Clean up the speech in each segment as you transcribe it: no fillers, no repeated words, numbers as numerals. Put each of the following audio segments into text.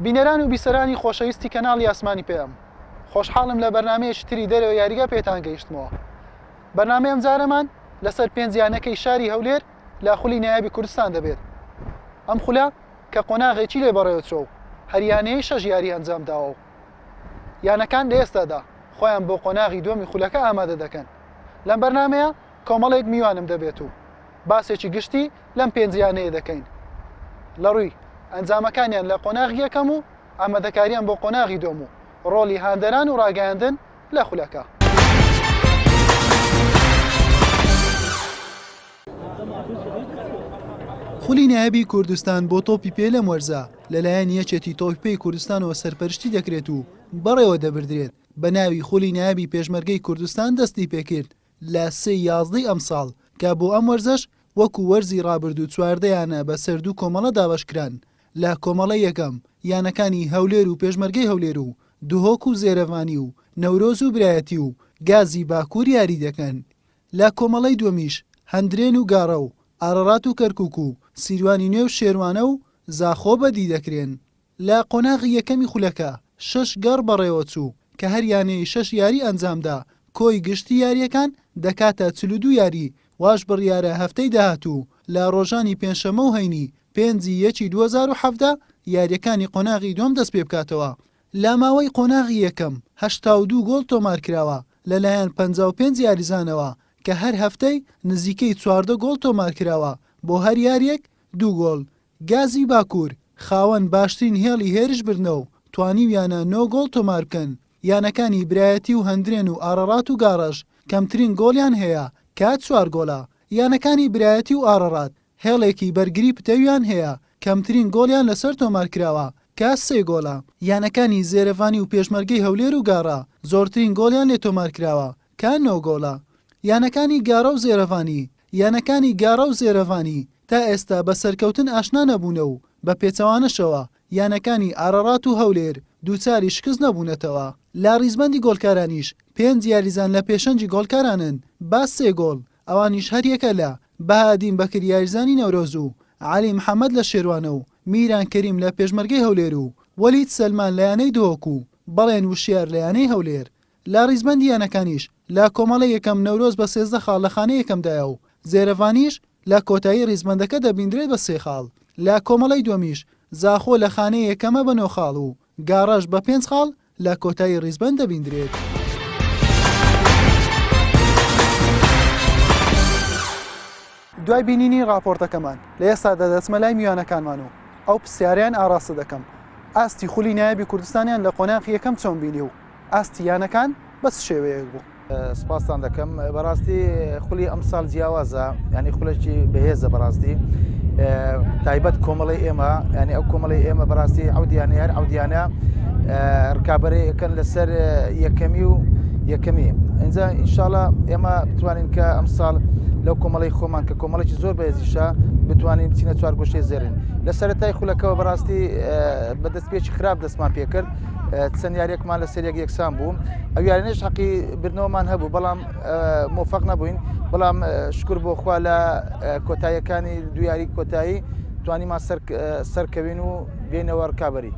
بینەران و بیسەرانی خۆشەویستی کەناڵی ئاسمانی پێم خۆشحاڵم لە بەرنامەیەکی تری دەرەوە یاریگە پێتان گەیشتمەوە. بەرنامەی ئەم جارەمان لەسەر پێنجیانەکەی شاری هەولێر لە خولی نایابی کوردستان دەبێت. ئەم خولە کە قۆناغێکی لێ بەڕێوەچۆ و هەریانەیە 6 یاری ئەنجام داوە و یانەکان لە ئێستادا خۆیان بۆ قۆناغی دووەمی خولەکە ئامادە دەکەن. لەم بەرنامەیە کۆمەڵێک میوانم دەبێت و باسێکی گشتی لەم پێنجیانەیە دەکەین لە ڕووی ئەنجامەکانیان لە قۆناغی یەکەم و ئامادەکاریان بۆ قۆناغی دۆم و ڕۆڵی هاندەران و ڕاگەاندن لە خولەکە. خولی نایابی کوردستان بۆ تۆپی پێ لەم وەرزە لەلایەن یەکێتی تۆپی کوردستانەوە سەرپەرشتی دەکرێت و بەڕێوە دەبردرێت بە ناوی خولی نایابی پێشمەرگەی کوردستان دەستی پێکرد لە 3/11 ئەم ساڵ کە بۆ ئەم وەرزەش وەکو وەرزی ڕابردوو چواردەیانە بە سەردوو کۆمەڵە دابەشکران لە کۆمەڵە یەکەم یانەکانی هەولێر و پێشمەرگەی هەولێر و دوهۆک و زێرەڤانی و نەورۆز و برایەتی و گازی باکوور یاری دەکەن. لە کۆمەڵەی دووەمیش هەندرێن و گاڕە و ئارەڕات و کەرکک و سیروانی نوێ و شێروانە و زاخۆ بەدی دەکرێن. لە قۆناغی یەکەمی خولەکە 6 گەڕ بەڕێوە چوو کە هەریانەی 6 یاری ئەنجامدا کۆی گشتی یاریەکان دەکاتە 42 یاری واش بڕیارە هەفتەی داهاتوو لە ڕۆژانی پێنجشەمە و هەینی 5/1/2017 یاریەکانی قۆناغی دوم دەست پێ بکاتەوە. لە ماوەی قۆناغی یەکەم 82 گۆڵ تۆمار کراوە لەلایەن 55 یاریزانەوە کە هەر هەفتەی نزیکەی 14 گۆڵ تۆمار کراوە بۆ هەر یاریەک 2 گۆڵ. گازی باکوور خاوەن باشترین هێڵی هێرش برنەوە توانیویانە 9 گۆڵ تۆمار بکەن. یانەکانی برایەتی و هەندرێن و ئارەڕات و گاڕەش کەمترین گۆڵیان هەیە کات 4 گۆڵە. یانەکانی برایەتی و ئارەڕات هێڵێکی بەرگری پتەویان هەیە کەمترین گۆڵیان لەسەر تۆمار کراوە کات 3 گۆڵە. یانەکانی زێرەڤانی و پێشمەرگەی هەولێر و گاڕا زۆرترین گۆڵیان لێ تۆمار کراوە کات 9 گۆڵە. یانەکانی گاڕە و زێرەڤانی تا ئێستا بە سەرکەوتن ئاشنا نەبوونە و بە پێچەوانەشەوە یانەکانی ئارەڕات و هەولێر دووچاری شکست نەبوونەتەوە. لا ڕیزبەندی گۆڵکارانیش 5 یاریزان لە پێشەنجی گۆڵکارانن با 3 گۆڵ ئەوانیش هەریەکە لە بەهادین بەکر یاریزانی نەورۆز و عەلی محەممەد لە شێروانە و میران کەریم لە پێشمەرگەی هەولێر و وەلید سەلمان لە یانەی دۆک و بەڵێن وشیار لە یانەی هەولێر. لا ڕیزبەندی یانەکانیش لە کۆمەڵە یەکەم نەورۆز بە 13 خاڵ لە خانە یەکەمدایە و زێرەڤانیش لە کۆتایی ڕیزبەندەکە دەبیندرێت بە 3 خاڵ. لە کۆمەڵەی دووەمیش زاخۆ لە خانەی یەکەمە بە 9 خاڵ و گاڕەش بە 5 خاڵ لە کۆتایی ڕیزبەند دەبیندرێت. دوای بینینی راپۆرتەکەمان لە ئێستادا دەچمە لای میوانەکانمان و ئەو پرسیاریان ئاراستە دەکەم. ئاستی خولی نایابی کوردستانیان لە قۆناغی یەکەم چۆن بینی و ئاستی یانەکان بەس شێوەیەک بوو؟ سپاسان دەکەم. بەڕاستی خولی ئەم ساڵ جیاوازە ینی خولەکی بەهێزە بەڕاستی تایبەت کۆمەڵی ئێمە ینی ئەو کۆمەڵی ئێمە بەڕاستی ئەودیانە هەر ئەودیانە ڕکابەرەکەن لەسەر یەکەمی ئینجا ئینشاڵە ئێمە بتوانین کە ئەم ساڵ لەو کۆمەڵی خۆمان کە کۆمەڵێکی زۆر بەهێزیشە بتوانین بچینە 4 گۆشەی زێرین. لە سەرەتای خولەکەەوە بەڕاستی بەدەستپێکی خراپ دەستمان پێکرد چەند یاریەکمان لە سەرێک یەکسان بوو. ئەو یارانەش حەقی برنەوەمان هەبوو بەڵام مۆفەق نەبووین. بەڵام شکر بۆ خوا لە کۆتاییەکانی دو یاری کۆتایی توانیمان سەرکەوین و بێنەوە ڕکابەری.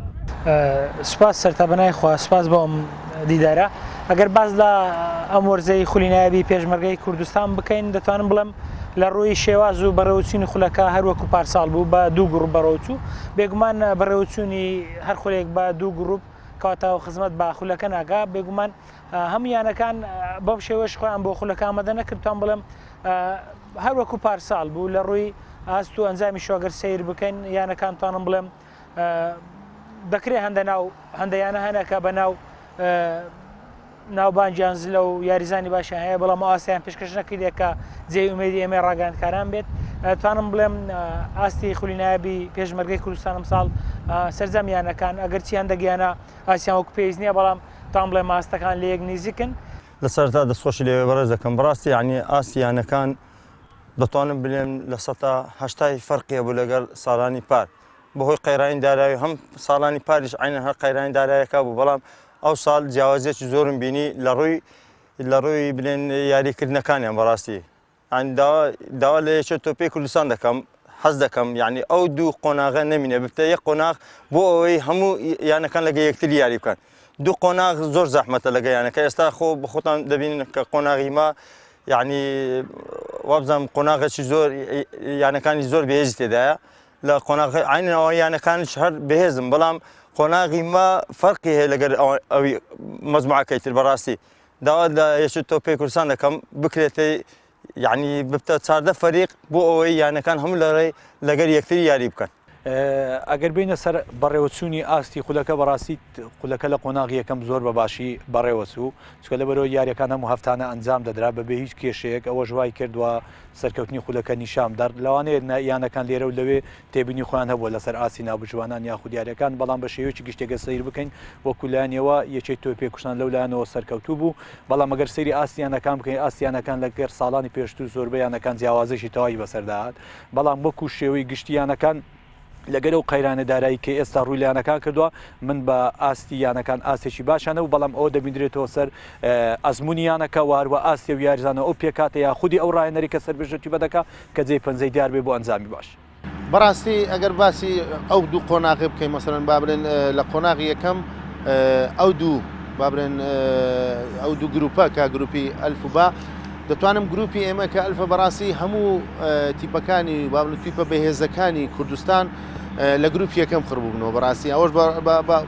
سوپاس سەرتا بەنای خوا سوپاس بۆ ئەم دیدارە. ئەگەر باز لە ئەم وەرزەی خولی نایابی پێشمەرگەی کوردستان بکەین دەتوانم بڵێم لە ڕووی شێواز و بەڕێوەچوونی خولەکە هەروەکو پارساڵ بوو بە 2 گروپ بەڕێوەچوو. بێگومان بەڕێوەچوونی هەر خولێک بە 2 گروپ کەواتەوە خزمەت بە خولەکە ناگا. بێگومان هەمویانەکان بەم شێوەش خۆیان بۆ خولەکە ئامادە نەکردتان بڵێم هەروەکو پارساڵ بوو لە ڕووی ئاست و ئەنجامی شۆگەر سیر بکەین یانەکانتانم بڵێم دەکرێت هەندەیانە هەنەکە بە ناوبانجیان زلە و یاریزانی باشیان هەیە بەڵام ئاسیان پێشکەش نەکردێت کە جێی ئومێدی ئێمە ڕاگەاندکاران بێت. توانم بڵێم ئاستی خولی نایابی پێشمەرگەی کوردستان ئەم ساڵ سەرجەمیانەکان ئەگەر چیان دەگەیانە ئاسیان وەکو پێویست نییە بەڵام تان بڵێم ماستەکان لە یەک نزیکن. لە سەرەتا دەستخۆشی لێوێ بەڕێز دەکەم. بەڕاستی یعنی ئاسییانەکان دەتوانم بڵێم لە 80 فەرقیە بوو لەگەڵ ساڵانی پار بەهۆی قەیڕانی دارایی هەم ساڵانی پاریش عینەن هەر قەیڕانی دارایەکە بوو بەڵام ئەو ساڵ جیاوازیەکی زۆرم بینی لە ڕووی بڵێن یاریکردنەکانیان بەڕاستی داوا لە یەکێت تۆپی کوردستان دەکەم حەز دەکەم یعنی ئەو دوو قۆناغە نەمینە بتە یەک قۆناغ بۆ ئەوەی هەموو یانەکان لەگە یەکتر یاری بکەن دوو قۆناغ زۆر زەحمەتە لەگە یانەکە ئێستا خۆ بخۆتان دەبین کە قۆناغی ما یعنی وابزانم قۆناغێکی زۆر یانەکانی زۆر بەهێزی تێدایە لە قۆناغ عینەوە یانەکانش هەر بەهێزم بەڵام قۆناغی ما فەرقی هەیە لەگەر ئەوی مەجموعەکەی تر بەڕاستی داوا لە یەکێت تۆپی کوردستان دەکەم بکرێتەی یعنی ببتە 14 فەریق بۆ ئەوەی یانەکان هەموو لەڕێی لەگەر یەکتری یاری بکەن ئەگەر بینە سەر بەڕێوەچوونی ئاستی خولەکە بەڕاستی خولەکە لە قۆناغی یەکەم زۆر بەباشی بەڕێوەچوو چکە لەبەرەوە یاریەکان هەموو هەفتانە ئەنجام دەدرا بەبێ هیچ کێشەیەک ئەوە ژوای کردووە سەرکەوتنی خولەکە نیشامدار لەوانەیە یانەکان لێرە و لەوێ تێبینی خۆیان هەبووە لەسەر ئاسی ناوبژوانان یاخود یاریەکان بەڵام بە شێوەیەکی گشتێکە سەیر بکەین وەکو لایەنەوە یەکێک تۆپی کوشتان لەولایەنەوە سەرکەوتوو بوو بەڵام ئەگەر سەیری ئاستیانەکان بکەین ئاستیانەکان لەگەر ساڵانی پێشتوو زۆربەیانەکان جیاوازێکی تەواوی بەسەرداهات بەڵام وەکو شێوەی گشتیانەکان لەگەر ئەو قەیرانە دارایی کە ئێستا ڕوویانەکان کردووە من بە ئاستی یانەکان ئاستێکی باشانە و بەڵام ئەوە دەبیندرێتەوە سەر ئەزممویانەکە واروە ئاستی و یاریزانە ئەو پێکاتە یا خودی ئەو ڕایەنەری کە سەربژێتی بەدەکە کە جێ پەنجەی دیار بێ بۆ ئەنجامی باش بەڕاستی ئەگەر باسی ئەو دوو قۆناغی بکەین مەسەرەن بابرێن لە قۆناغی یەکەم ئەو دوو بابرێن ئەو دوو گروپە کە گروپی ئەلفوبا دەتوانم گروپی ئێمە کە ئەلفە بەڕاستی هەموو تیپەکانی بابن تیپە بەهێزەکانی کوردستان لە گروپی یەکەم خڕبوونەوە بەڕاستی ئەوەش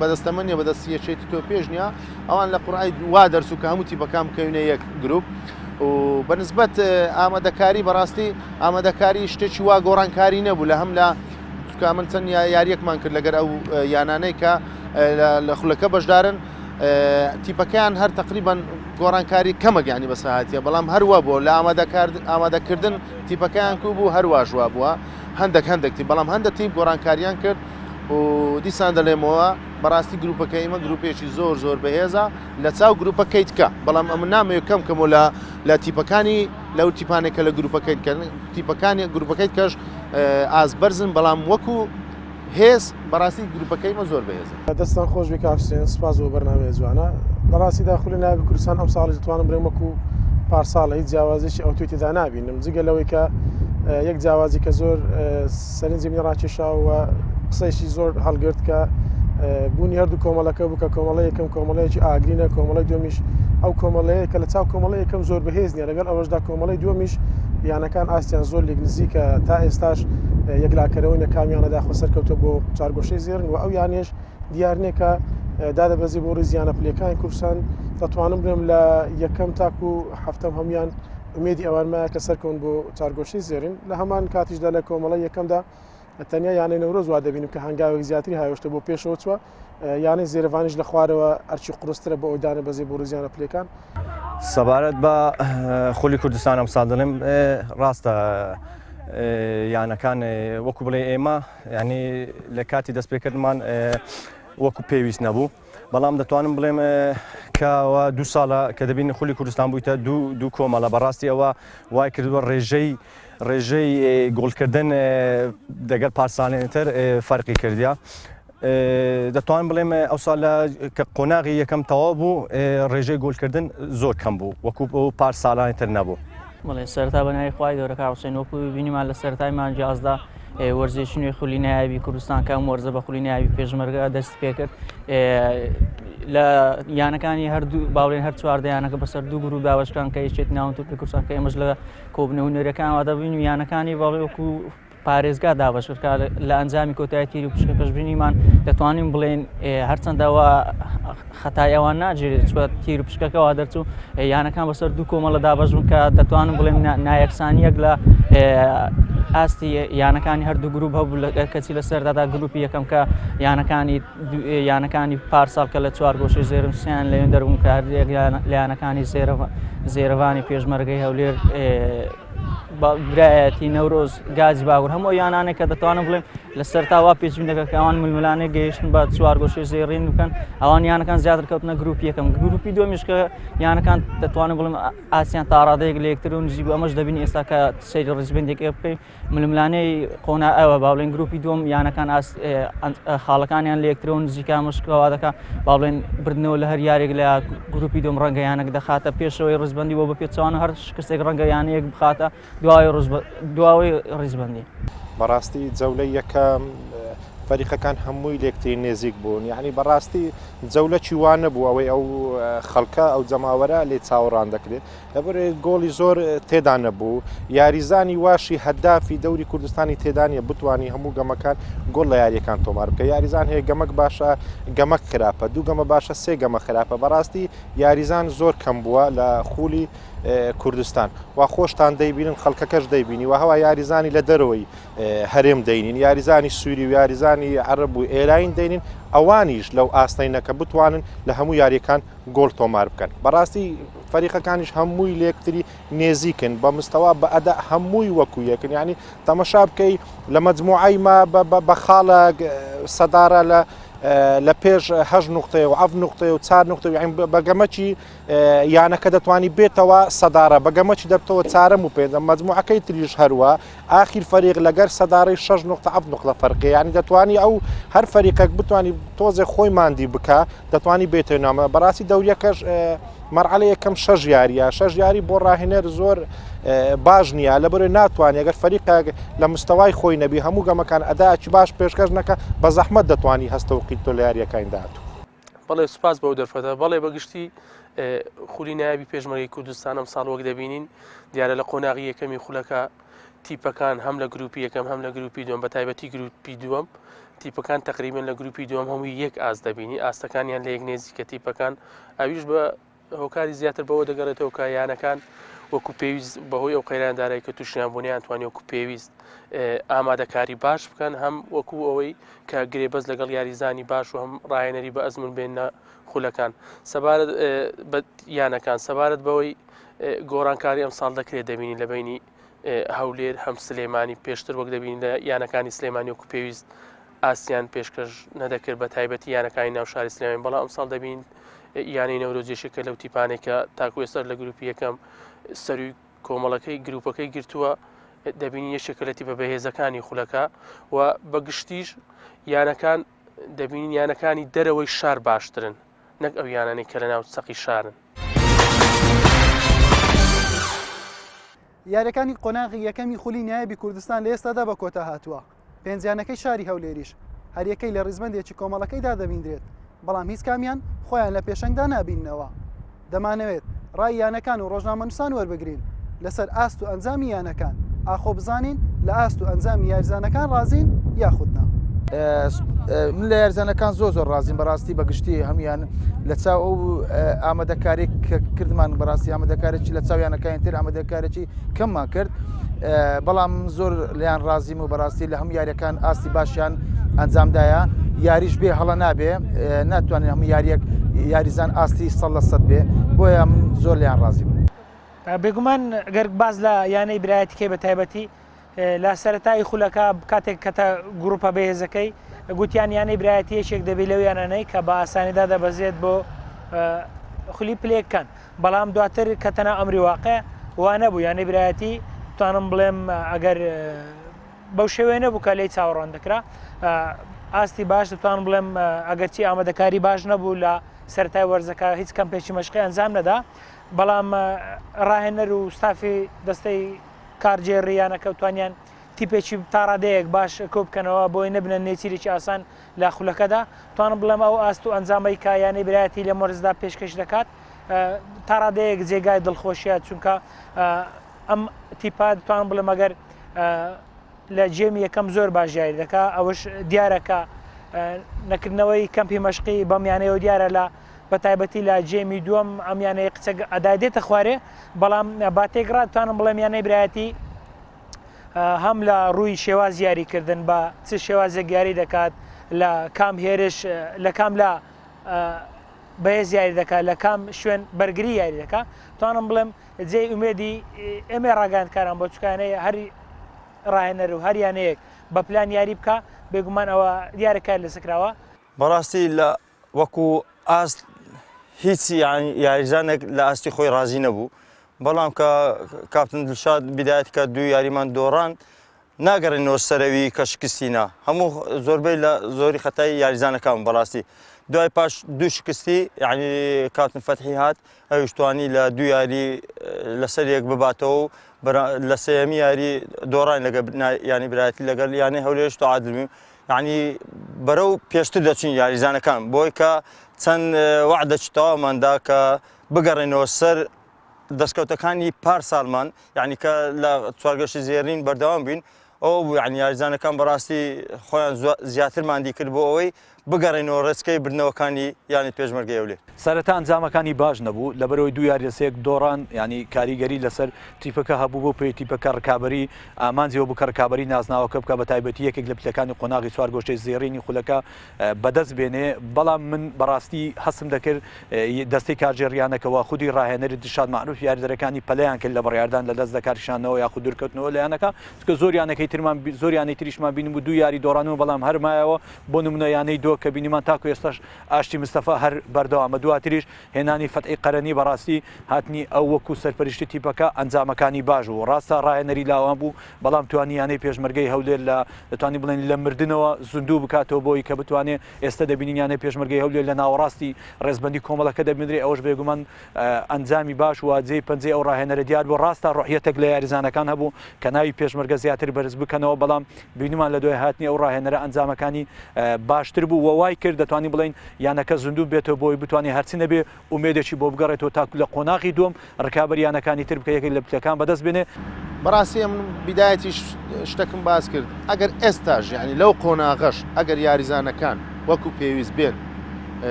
بەدەستەمەنیە بەدەستی یەکێتی تۆ پێش نییە ئەوان لە قوڕای وا دەرسو کە هەموو تیپەکان بکەوینە یەک گروپ و بەنسبەت ئامادەکاری بەڕاستی ئامادەکاری شتێکی وا گۆڕانکاری نەبوو لە هەم لە من چەند یاریەکمان کرد لەگەر ئەو یانانەی کە لە خولەکە بەشدارن تیپەکەیان هەر تقریبان گۆڕانکاری کەمە گیانی بەسەهاتیە بەڵام هەروە بۆ لە ئامادەکردن تیپەکەیان کو بوو هەروە ژوا بووە هەندێکتی بەڵام هەندێک تیپ گۆڕانکاریان کرد و دیسان دەڵێمەوە بەڕاستی گروپەکە ئێمە گروپێکی زۆر بەهێزە لە چاو گروپەکەیت کە بەڵام ئەمە نامەوێت کەم کەمەوە لە تیپەکانی لەو تیپانێکە لە گروپەکەیت تیپەکانی گروپەکەیت کەش ئازبەرزن بەڵام وەکو هێز بەڕاستی گروپەکەیمە زۆر بەهێزە دەستان خۆش بێ کاکسێن سپاس بۆ بەرنامەیە جوانە بەڕاستی داخلی ناوی کوردستان ئەم ساڵی دەتوانم بڵێم وەکو پارساڵە هیچ جیاوازێکی ئەو توێتیدا نابینم جگە لەوەی کە یەک جیاوازی کە زۆر سەرنجی منی ڕاکێشاوە قسەیشی زۆر هەڵگرت کە بوونی هەردوو کۆمەڵەکە بوو کە کۆمەڵی یەکەم کۆمەڵەیەکی ئاگرینە کۆمەڵی دومیش ئەو کۆمەڵەیە کە لە چاو کۆمەڵی یەکەم زۆر بەهێز نیە لەگەڵ ئەوەشدا کۆمەڵی دومیش یانەکان ئاستیان زۆر لێک نزیکە تا ئێستاش یەکلاکەرەوەی نەکامیانەدا خۆ سەرکەوتە بۆ چارگۆشەی زێرن و ئەو یانێش دیارنێ کە دادەبەزی بۆ ڕێزیانە پلەکانی کوردستان دەتوانم بڵێم لە یەکەم تاکو هەفتەم هەمویان ئومێدی ئەوانمایە کە سەرکەون بۆ چارگۆشەی زێرین لە هەمان کاتیشدا لە کۆمەڵی یەکەمدا تەنیا یانەی نەورۆز وا دەبینم کە هەنگاوێک زیاتری هاوێشتە بۆ پێشەوە چوە یانەی زێرەوانیش لە خوارەوە ئەرچی قورسترە بۆ ئەودانە بەزێ بۆ ڕێزیانە پلەکان سەبارەت بە خولی کوردستان ئەم ساڵ دەڵێم ڕاستە یانەکان وەکو بڵێ ئێمە ینی لە کاتی دەستپێکردمان وەکو پێویست نەبوو بەڵام دەتوانم بڵێم کەەوە دوو ساڵە کە دەبین خولی کوردستان بوویتە دوو کۆمەڵە بەڕاستی ئەوە وای کردووە ڕێژەی گۆڵکردن دەگەر پارساڵێنتر فەرقی کردیا دەتوانم بڵێم ئەو ساڵە کە قۆناغی یەکەم تەواو بوو ڕێژەی گۆڵکردن زۆر کەم بوو وەکو ئەو پارساڵانی تر نەبوو بڵێ سەرتا بەنای خوای گەورە حوسێن وەکو بینیمان لە سەرتای مانجیازدا وەرزشی نوێی خولی نایابی کوردستان کەم وەرزە بە خولی نایابی پێشمەرگە دەست پێ کرد لە یانەکانی هەردوو باڵێن هەر چواردەیانەکە بەسەر دوو گروپ داوەشکان کە یەکێت ناون توپی کوردستان کە ئێمەش لە کۆبنەوە نوێرەکانەوە دەبین یانەکانی باڵێ وەکو پارێزگا دابەشکرد لە ئەنجامی کۆتایی تیری و پشکە پێشبینیمان دەتوانین بڵێن هەرچەندەوە خەتای ئەوان ناگیرێت چوە تیر و پشکەکەەوە دەرچوو یانەکان بەسەر دوو کۆمەڵە دابەش بوون کە دەتوانم بڵێن نایەکسانیەک لە ئاستی یانەکانی هەردوو گروپ هەبوو کەچی لە سەردادا گروپی یەکەم کە یانەکانی پارساڵ کە لە چوار گۆشەی زێرم سیان لەوێن دەربوون کە لە یانەکانی زێرەوانی پێشمەرگەی هەولێر برایەتی نەورۆز گازی باگوور هەموو یانانێک کە دەتوانم بڵێم لە سەرتاوا پێچبینەکە کە ئەوان ململانێک گەیشتن بە چوار گۆشەی زێڕین بکەن ئەوان یانەکان زیاتر کەوتنە گروپی یەکەم گروپی دومیش کە یانەکان دەتوانم بڵێم ئاسیان تا ڕادەیەک لە یەکتر و نزیک بوو ئەمەش دەبین ئێستا کە سەیری ڕیزبندێک بکەین ململانەی قۆنا ئەوە باڵێن گروپی دوم یانەکان خاڵەکانیان لە یەکترەوە نزیکا مشکەوا دەکا باڵێن بردنەوە لە هەر یارێک لە گروپی دوم ڕەنگە یانێک دەخاتە پێشەوەی ڕیزبندی بۆ بە پێچوانە هەر شکستێک ڕەنگە یانەیەک بخاتە دواوەی ڕیزبندی بەڕاستی جەولە یەکەم فەریقەکان هەمووی لێکتری نێزیک بوون یعنی بەڕاستی جەولە چیوان نەبوو ئەوەی ئەو خەڵکە ئەو جەماوەرە لێ چاوەڕان دەکرێت لەبەرێ گۆڵی زۆر تێدا نەبوو یاریزانی واشی هەدافی دەوری کوردستانی تێدانە بتوانی هەموو گەمەکان گۆڵ لە یاریەکان تۆمار بکە یاریزان هەیە گەمەک باشە گەمەک خراپە دوو گەمە باشە سێ گەمە خراپە بەڕاستی یاریزان زۆر کەم بووە لە خولی کوردستان وا خۆشتان دەیبینن خەڵکەکەش دەیبینی و هەوا یاریزانی لە دەرەوەی هەرێم دەینین یاریزانی سووری و یاریزانی عەرەب و ئێرین دەینین ئەوانیش لەو ئاستەینەکە بتوانن لە هەموو یاریەکان گۆڵ تۆمار بکەن بەڕاستی فەریقەکانیش هەمووی لێکتری نێزیکن بە مستەوا بە ئەدا هەمووی وەکو یەکن ینی تەمەشا بکەی لە مەجموعەی ما بە خاڵە سەدارە لە پێش 8 نقطەیە و 7 نقطەیە و 4 نقطەیە بەگەمەکی یانەکە دەتوانی بێتەوە سەدارە بەگەمەکی دەبتەوە چارەم و پێنجەم مەجموعەکەی تریش هەروە ئاخیر فەریق لەگەر سەدارەی 6 نقطە 7 نقطە فەرقی ینی دەتوانی ئەو هەر فەریقێک بتوانی تۆزێ خۆی ماندی بکە دەتوانی بێتە نامە بەڕاستی دەوریەکەش مەرحەلە یەکەم 6 یاریە 6 یاری بۆ ڕاهێنەر زۆر باش نییە لەبەرێ ناتوانێت ئەگەر فەریقێک لە مستەوای خۆی نەبی هەموو گەمەکان ئەداکی باش پێشکەش نەکە بە زەحمەت دەتوانی هەستەوقیت تۆ لە یاریەکانی داهاتوو بەڵێ سوپاس بەو دەرفەتە بەڵێ بەگشتی خولی نایابی پێشمەرگەی کوردستان ئەم ساڵ وەک دەبینین دیارە لە قۆناغی یەکەمی خولەکە تیپەکان هەم لە گروپی یەکەم هەم لە گروپی دووەم بە تایبەتی گروپی دووەم تیپەکان تقریبن لە گروپی دووەم هەمووی یەک ئاز دەبینی ئاستەکانیان لە یەک نێزیکە تیپەکان ئەویش بە هۆکاری زیاتر بەوە دەگەڕێتەوە کە یانەکان وەکو پێویست بەهۆی ئەو قەیراندارایی کە تووشیان بوونیان توانێت وەکو پێویست ئامادەکاری باش بکەن هەم وەکو ئەوەی کە گرێبەز لەگەڵ یاریزانی باش و هەم ڕاهێنەری بە ئەزمون بێنە خولەکان سەبارەت بە یانەکان سەبارەت بەوەی گۆڕانکاری ئەم ساڵ دەکرێت دەبینی لە بینی هەولێر هەم سلێمانی پێشتر وەک دەبینی لە یانەکانی سلێمانی وەکو پێویست ئاسیان پێشکەش نەدەکرد بە تایبەتی یانەکانی ناو شاری سلێمانی بەڵام ئەم ساڵ دەبین یانی نەورۆزیێشەکە لەو تیپانێکە تاکو ئێستا لە گروپی یەکەم سەروی کۆمەڵەکەی گروپەکەی گرتووە دەبینی یەشێکەتی بە بەهێزەکانی خولەکە و بەگشتیش یانەکان دەبینین یانەکانی دەرەوەی شار باشترن نەک ئەو یانانەی کە لە ناو سەقی شارن یاریەکانی قۆناغی یەکەمی خولی نایابی کوردستان لە ئێستادا بە کۆتا هاتووە پێنجیانەکەی شاری هەولێریش هەریەکەی لە ڕیزبەندێکی کۆمەڵەکەیدا دەبیندرێت بەڵام هیچ کامیان خۆیان لە پێشەنگدا نابیننەوە دەمانەوێت ڕای یانەکان و ڕۆژنامەنووسان وەربگرین لەسەر ئاست و ئەنجامی یانەکان ئاخۆ بزانین لە ئاست و ئەنجامی یاریزانەکان ڕازین یاخودنا من لە یاریزانەکان زۆر ڕازیم بەڕاستی بەگشتی هەمیان لە چاو ئەو ئامادەکاری کە کردمان بەڕاستی ئامادەکارێکی لە چاو یانەکانی تر ئامادەکارێکی کەممان کرد بەڵام زۆر لیان ڕازیم و بەڕاستی لە هەموو یاریەکان ئاستی باشیان ئەنجامدایە یاریش بێ هەڵە نابێ ناتوانین هەموو یاریەک یاریزان ئاستی 100% بێ بۆیە زۆر لیان ڕازیم بێگومان گەر باز لە یانەی برایەتیکەی بە تایبەتی لە سەرەتای خولەکە کاتێک کەتە گروپە بەهێزەکەی گوتیان یانەی برایەتی یەکێک دەبێت لەو یانانەی کە بە ئاسانیدا دەبەزێت بۆ خولی پلێکەکان بەڵام دواتر کە تەنها ئەمری واقع وانە بوو یانەی برایەتی توانم بڵێم ئەگەر بەو شێوەیە نەبوو کە لێی چاوەڕوان دەکرا ئاستی باش دەتوانم بڵێم ئەگەرچی ئامادەکاری باش نەبوو لە سەرەتای وەرزەکە هیچ کەمپێکی مەشقی ئەنجام نەدا بەڵام ڕاهێنەر و ستافی دەستەی کارجێڕیانەکە توانیان تیپێکی تا ڕادەیەک باش کۆ بکەنەوە بۆی نەبنە نێچیرێکی ئاسان لە خولەکەدا توانم بڵێم ئەو ئاست و ئەنجامەی کە یانەی برایەتی لە مۆرزدا پێشکەش دەکات تا ڕادەیەک جێگای دڵخۆشیە چونکە ئەم تیپا توانم بڵێم ئەگەر لە جێمی یەکەم زۆر باشیاری دەکات ئەوەش دیارەکە نەکردنەوەی کەمپی مەشقی بەمیانەوە دیارە لە بە تایبەتی لە جێمی دووەم ئەمیانەیە قچە ئەدادێتە خوارێ بەڵام باتێکڕات توانم بڵێم یانەی برایەتی هەم لە ڕووی شێواز یاریکردن بە چ شێوازێک یاری دەکات لە کام هێرش لە کام لە بەهێز یاری دەکات لە کام شوێن بەرگری یاری دەکات توانم بڵێم جێ ئومێدی ئێمە ڕاگەاندکاران بۆ چکانەیە هەری ڕاهێنەر و هەریانەیەک بە پلان یاری بکە بێگومان ئەوە دیارەکار لەسکراوە بەڕاستی لە وەکو ئاست هیچ یاریزانێک لە ئاستی خۆی ڕازی نەبوو بەڵام کە کاپتن دڵشاد بیدایەت کە دوو یاریمان دۆڕان ناگەڕێنەوە سەرەوی کە شکستینە هەموو زۆربەی لە زۆری خەتای یاریزانەکان بەڕاستی دوای پاش دوو شکستی یعنی کاتن فەتحی هات ئەویش توانی لە دوو یاری لەسەر یەک بباتەوە لە سەیەمی یاری دۆڕان لەگە ینی برایەتی لەگەڵ یانی هەولێرش تعادل بووین یعنی بەرەو پێشتر دەچین یاریزانەکان بۆی کە چەند وعدە تەواوماندا کە بگەڕێنەوە سەر دەستکەوتەکانی پارساڵمان یعنی کە لە چوارگەشتی زێرین بەردەوام بین ئەو بوو یعنی یاریزانەکان بەڕاستی خۆیان زیاترمان دی کرد بۆ ئەوەی بگەڕێنەوە ڕێچکەی بردنەوەکانی ینی پێشمەرگەی هەولێر. سەرەتا ئەنجامەکانی باش نەبوو لەبەرەوەی دوو یاریەسەیەک دۆڕان ینی کاریگەری لەسەر تیپەکە هەبوو بۆ پێی تیپەکە ڕکابەری ئامانجیەوە بکە ڕکابەری نازناوەکە بکە بە تایبەتی یەکێک لە پلەکانی قۆناغی چوارگۆشەی زێڕینی خولەکە بەدەست بێنێ بەڵام من بەڕاستی هەستم دەکرد دەستی کارژێریانەکەەوە خودی ڕاهێنەری دشاد معروف یاریدەرەکانی پەلەیان کرد لە بڕیاردان لە دەست دەکاریشانەوە یا خود دوورکەوتنەوە لەیانەکە چکە زۆریانەکەی ترمان زۆریانەی تریشمان بینیم و دوو یاری دۆڕانەوە بەڵام هەرمایەوە بۆ نمونە یانەی دۆ کە بینیمان تاکو ئێستاش ئاشتی مستەفا هەر بەردەوامە دواتریش هێنانی فەتحی قەرەنی بەڕاستی هاتنی ئەو وەکو سەرپەرشتی تیپەکە ئەنجامەکانی باش و ڕاستە ڕاهێنەری لاوان بوو بەڵام توانیانەی پێشمەرگەی هەولێر لە دەتوانی بڵێن لە مردنەوە زوندوو بکاتەوە بۆی کە بتوانێت ئێستا دەبینیانەی پێشمەرگەی هەولێر لە ناوەڕاستی ڕێزبەندی کۆمەڵەکە دەبێنرێ ئەوش بێگومان ئەنجامی باش و واجێی پەنجەی ئەو ڕاهێنەرە دیار بۆ ڕاستە ڕۆحیەتێک لە یاریزانەکان هەبوو کە ناوی پێشمەرگە زیاتر بەرز بکەنەوە بەڵام بینیمان لە دوای هاتنی ئەو ڕاهێنەرە ئەنجامەکانی باشتر بوو وەوای کرد دەتوانی بڵین یانەکە زوندوو بێتەوە بۆی بتوانێت هەرچی نەبێ ئومێدێکی بۆ بگەڕێتەوە تاکو لە قۆناغی دووەم ڕکابەریانەکانی تر بکە یەکێک لە پلەکان بەدەست بێنێ. بەڕاستی من بیدایەتی شتێکم باس کرد ئەگەر ئێستاژ یعنی لەو قۆناغەش ئەگەر یاریزانەکان وەکو پێویست بێن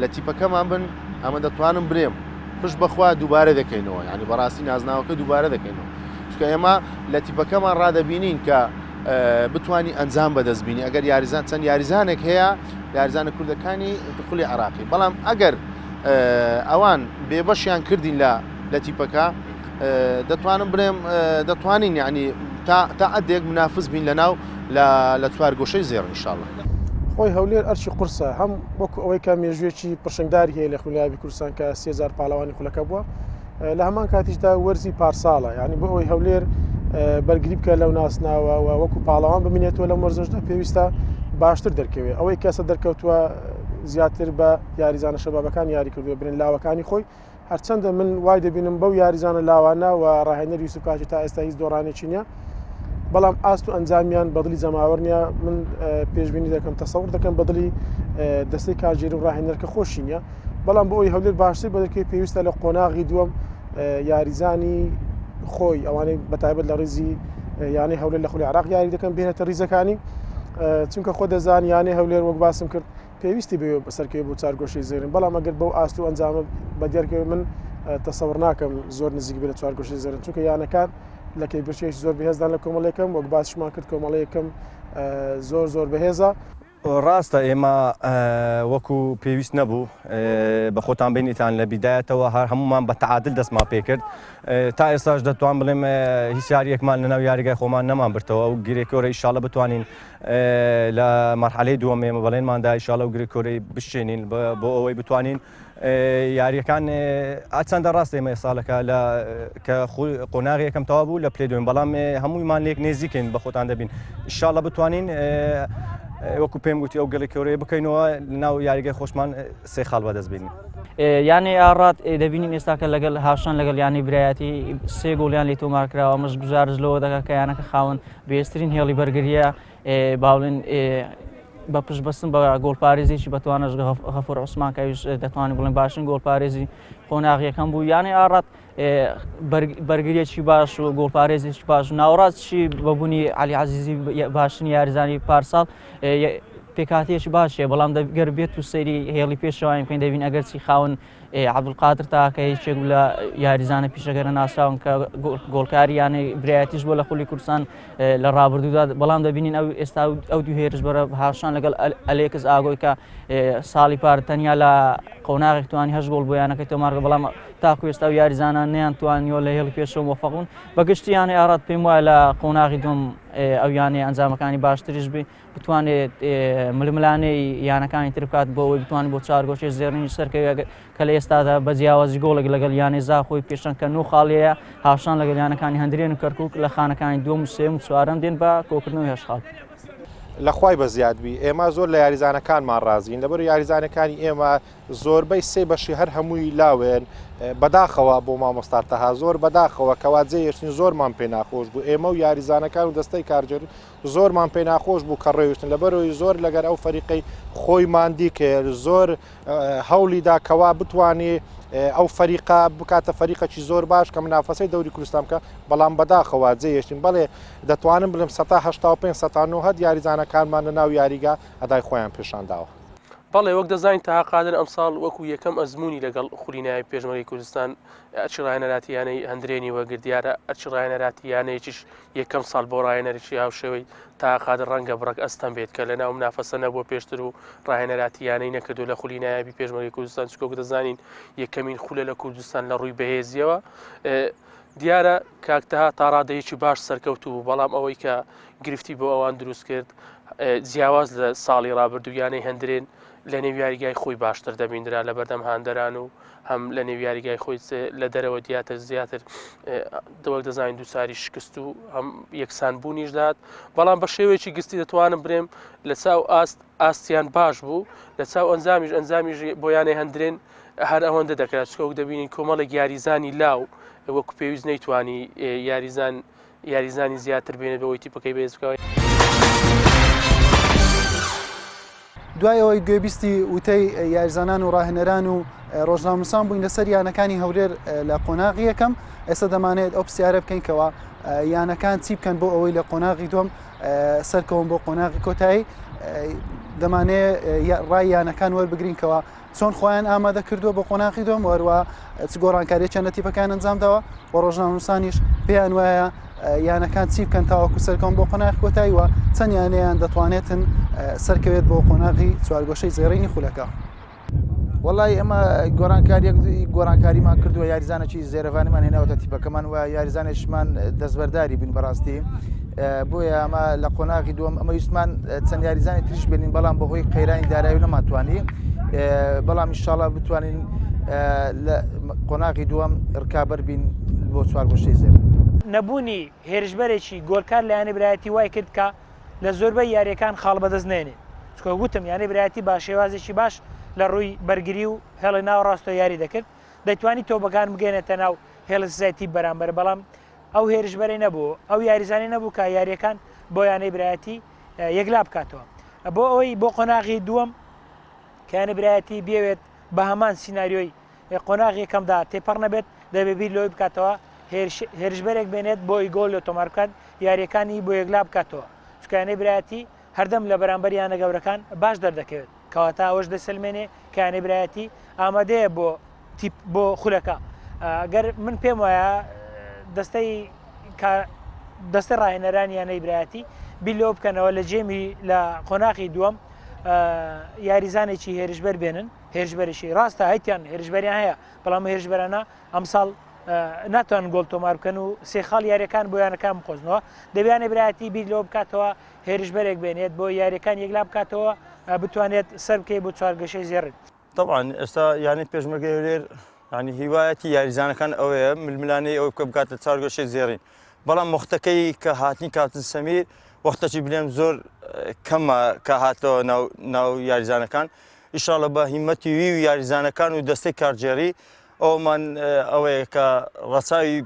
لە تیپەکەمان بن ئەمە دەتوانم برێم پشت بەخوا دووبارە دەکەینەوە ینی بەڕاستی نازناوەکە دووبارە دەکەینەوە چکە ئێمە لە تیپەکەمان ڕادەبینین کە بتوانی ئەنجام بەدەستبینی ئەگەر یاریزان چەند یاریزانێک هەیە یاریزانە کوردەکانی دخولی عراقی بەڵام ئەگەر ئەوان بێبەشیان کردین لە تیپەکە دەتوانم برێم دەتوانین یعنی تا عەدێک منافس بین لەناو لە چوارگۆشەی زێڕ ئینشاڵڵا. خۆی هەولێر ئەرچی قورسە هەم وەکو ئەوەی کە مێژوێکی پرشنگداری هەیە لە خولیابی کوردستان کە 3000 پاڵەوانی خولەکە بووە لە هەمان کاتیشدا وەرزی پارساڵە یعنی بۆ ئەوەی هەولێر بەرگری بکە لەو ناسناوە و وەکو پاڵەوان ببینێتەوە لە مەرزەشدا پێویستە باشتر دەرکەوێت ئەوەی کەسە دەرکەوتووە زیاتر بە یاریزانە شەبابەکان یاری کردووە برن لاوەکانی خۆی هەرچەندە من وای دەبینم بەو یاریزانە لاوانە و ڕاهێنەری یوسف کاکی تا ئێستا هیچ دۆڕانێکی نییە بەڵام ئاست و ئەنجامیان بەدڵی جەماوەڕ نییە من پێشبینی دەکەم تەسەوڕ دەکەم بەدڵی دەستەی کارژێری و ڕاهێنەرکە خۆشی نییە بەڵام بۆ ئەوی هەولێر باشتر بەدەکەی پێویستە لە قۆناغی دووەم یاریزانی خۆی ئەوانەی بەتایبەت لە ڕێزی یانەی هەولێر لە خولی عراق یاری دەکەن بێنێتە ڕیزەکانی چونکە خۆ دەزان یانەی هەولێر وەک باسم کرد پێویستی بێ بەسەرکەوێ بۆ چارگۆشەی زێرن بەڵام ئەگەر بەو ئاست و ئەنجامە بە دیارکەوێ من تەسەوڕ ناکەم زۆر نزیک بێت لە چارگۆشەی زێرن چونکە یانەکان لە کەیبرچێکی زۆر بەهێزدان لە کۆمەڵێکم وەک باسشمان کرد کۆمەڵەیەکەم زۆر بەهێزە. ڕاستە ئێمە وەکو پێویست نەبوو بە خۆتان بینیتان لە بیدایەتەوە هەر هەمومان بە تەعادل دەستمان پێ کرد تا ئێستاش دەتوان بڵێم هیچ یاریەکمان لەناو یاریگای خۆمان نەمان برتەوە و گیرێکۆرە ئیشاڵە بتوانین لە مەرحەلەی دووەم ئێمە بەڵێنماندا ئیشاڵە و گیرێکۆرەی بشێنین بۆ ئەوەی بتوانین یاریەکان ئاچەندە ڕاست ئێمە ساڵەکە کە قۆناغی یەکەم تەوا بوو لە پلێ دوێن بەڵام هەموویمان لێک نێزیکەین بە خۆتان دەبین ئیشاڵە بتوانین وەکو پێم گوتی ئەو گەلێکەوەی بکەینەوە ناو یاریگای خۆشمان سێ خاڵ بەدەست بینین. یانی ئاڕات دەبینین ئێستاکە لەگەڵ هاوشان لەگەڵ یانی برایەتی سێ گۆڵیان لێ تۆمارکراوە ئەمەش گوزارش لەوە دەکات کە یانەکە خاوەن بێسترین هێڵی بەرگریە باڵێن بە پشت بەستن بە گۆڵپارێزیی بەتوانش غەفور عوسمان کەویش دەتوانین بڵێن باشن گۆڵپارێزی قۆناغیەکەم بوو یانی ئاڕات بەرگریەکی باش و گۆڵپارێزیی باش و ناوەڕاستشی بەبوونی عەلی عەزیزی باشنی یاریزانی پارساڵ پێکاتێکی باشە بەڵام دەگەر بێت و سەیری هێڵی پێشەوەی بکەین دەبین ئەگەرچی خاون عەبدولقادر تاکە هیچێک لە یاریزانە پیشەگەرە ناسراون کە گۆڵکاری یانی برایەتیش بۆ لە خولی کوردستان لە ڕابردوودا بەڵام دەبینین ئەو ئێستا ئەو دوو هێرش بەرە هاوشان لەگەڵ ئەلێکس ئاگۆی کە ساڵی پار تەنیا لە قۆناغێک توانی هەشت گۆڵ بۆ یانەکەی تۆمارکە بەڵام تاکو ئێستا و یاریزانە نەیان توانیەوە لە هێڵی پێشەوە موفەقون بەگشتی یانی ئاڕات پێم وایە لە قۆناغی دوم ئەو یانەی ئەنجامەکانی باشتریش بێ بتوانێت ململانەی یانەکانی تر بکات بۆ ئەوەی بتوانێت بۆ چارگۆشەی زێڕینی سەرکەوێ کە لە ئێستادا بە جیاوازی گۆڵێک لەگەڵ یانی زاخۆی پێشەن کە 9 خاڵەیە هاوشان لەگەڵ یانەکانی هەندرێن و کەرکووک لە خانەکانی دووەم و سێم و چوارەم دێن بە کۆکردنەوەی هەشت خاڵ. لە خوای بە زیادبی ئێمە زۆر لە یاریزانەکانمان ڕازین لەبەر یاریزانەکانی ئێمە زۆربەی سێ بەشی هەر هەمووی لاوێن بەداخەوە بۆ مامۆستاتەها زۆر بەداخەوە کەوا جێهێشتن زۆرمان پێ ناخۆش بوو ئێمە و یاریزانەکان و دەستەی کارجر زۆرمان پێ ناخۆش بوو کە ڕێوشتن لەبەرەوەی زۆر لەگەر ئەو فەریقەی خۆی ماندی کرد زۆر هەوڵیدا کەوا بتوانێ ئەو فەریقا بکاتە فەریقەکی زۆر باش کە منافەسەی دەوری کوردستان بکە بەڵام بەداخەوە جێهێشتن بەڵێ دەتوانم بڵێم 1970 یاریزانەکانمان لە ناو یاریگا ئەدای خۆیان پێشانداوە. بەڵێ وەک دەزانین تا قادر ئەمساڵ وەکو یەکەم ئەزمموی لەگەڵ خوڵینای پێشمەرگەی کوردستان ئەرچی ڕاهێنەراتیانەی هەندرێنی وەگر دیارە ئەرچی ڕاهێنەراتیانەیەکیش یەکەم ساڵ بۆ ڕاهێنەرێکی هاوشێوەی تا قادر ڕەنگە بڕک ئەستەم بێت کە لە ناو منافەسە نەبووە پێشتر و ڕاهێنەراتیانەی نەکردو لە خوڵینایبی پێشمەرگەی کوردستان چکۆک دەزانین یەکەمین خولە لە کوردستان لە ڕووی بەهێزیەوە دیارە کاکتەها تا ڕادەیەکی باش سەرکەوت و بەڵام ئەوەی کە گرفتی بۆ ئەوان دروست کرد جیاواز لە ساڵی ڕابردوویانەی هەندرێن لە نێویاریگای خۆی باشتر دەبیندرا لە بەردەم هاندەران و هەم لە نێویاریگای خۆی لە دەرەوە دیاتر زیاتر دەوەک دەزانین دووساری شکست و هەم یەکسان بوونیش دات بەڵام بە شێوەیەکی گستی دەتوانم برێم لە چاو ئاستیان باش بوو لە چاو ئەنجامیش بۆیانەی هەندرێن هەر ئەوەندە دەکرات چکەوک دەبینین کۆمەڵێک یاریزانی لاو وەکو پێویست نەیتوانی یاریزانی زیاتر بێنێت بەوەی تیپەکەی بێز بکەوە. دوای ئەوەی گوێبیستی وتەی یاریزانان و ڕاهێنەران و ڕۆژنامەنووسان بووین لەسەر یانەکانی هەولێر لە قۆناغی یەکەم ئێستا دەمانێت ئەو پرسیارە بکەین کەەوە یانەکان چی بکەن بۆ ئەوەی لە قۆناغی دوم سەرکەون بۆ قۆناغی کۆتایی دەمانێت ڕای یانەکان وەربگرینکەوە چۆن خۆیان ئامادە کردووە بۆ قۆناغی دوم وەروە چ گۆڕانکاریە چەندە تیپەکان ئەنجامداوە بۆ ڕۆژنامەنووسانیش پێیان وایە یانەکان چی بکەن تاوەکو سەرکەون بۆ قۆناغی کۆتاییوە چەند یانەیان دەتوانێتن سەرکەوێت بۆ قۆناغی چوارگۆشەی زێڕینی خولەکە. وڵی ئەمە گۆڕانکاریمان کردووە یاریزانێکی زێرەوانیمان هێناوەتە تیپەکەمان و یاریزانێکمان دەستبەرداری بووین بەڕاستی بۆیە ئەمە لە قۆناغی دووەم ئەمە ویستمان چەند یاریزانی تریش بێنین بەڵام بەهۆی قەیرانی دارایی و نەماتوانی بەڵام ئینشاڵڵا بتوانین لە قۆناغی دووەم ڕکابەر بین بۆ چوارگۆشەی زێر. نەبوونی هێرشبەرێکی گۆڵکار لە یانەی برایەتی وای کرد کە لە زۆربەی یاریەکان خاڵ بەدەست نێنێ چکە گوتم یانەی برایەتی با شێوازێکی باش لە ڕووی بەرگری و هێڵی ناو ڕاستۆ یاری دەکرد دەتوانی تۆپەکان بگەێنێتە ناو هێڵە سزایەتی بەرامبەر بەڵام ئەو هێرشبەرەی نەبوو ئەو یاریزانانی نەبوو کە یاریەکان بۆ یانەی برایەتی یەکلا بکاتەوە بۆ ئەوەی بۆ قۆناغی دووەم کە یانەی برایەتی بێوێت بە هەمان سیناریۆی قۆناغی یەکەمدا تێپەڕ نەبێت دەبێت بیر لەوەی بکاتەوە هێرشبەرێک بێنێت بۆی گۆل لە تۆمارکان یاریەکانی بۆ یەکلا بکاتەوە چکانەی برایەتی هەردەم لە بەرامبەر یانە گەورەکان باش دەردەکەوێت کەواتە ئەوەش دەسلمێنێ کانەی برایەتی ئامادەیە بۆ خولەکە گەر من پێم وایە دەستەی ڕاهێنەرانی یانەی برایەتی بیلۆ بکەنەوە لە جێمی لە قۆناغی دووەم یاریزانێکی هێرشبەر بێنن هێرشبەرشی ڕاستە هەیتیان هێرشبەریان هەیە بەڵام هێرشبەرانە ئەمساڵ ناتوان گۆڵ تۆمار بکەن و سێخاڵ یاریەکان بۆ یانەکان بخۆزنەوە دەبیانێ برایەتی بیر لەوە بکاتەوە هێرشبەرێک بێنێت بۆ یاریەکان یەکلا بکاتەوە بتوانێت سەر بکەی بۆ چوارگەشەی زێڕن. طبعا ئێستا یانی پێشمەرگەی هەولێر ینی هیوایەتی یاریزانەکان ئەوەیە ململانەی ئەوە بکە بکاتە چوارگەشەی زێڕین بەڵام وەختەکەی کە هاتنی کاتن سەمیر وەختەی بلێم زۆر کەمە کە هاتەوە ناو یاریزانەکان ئیشاڵە بە هیمەتی وی و یاریزانەکان و دەستەی کارجێری ئەومان ئەوەیە کە ڕەچاوی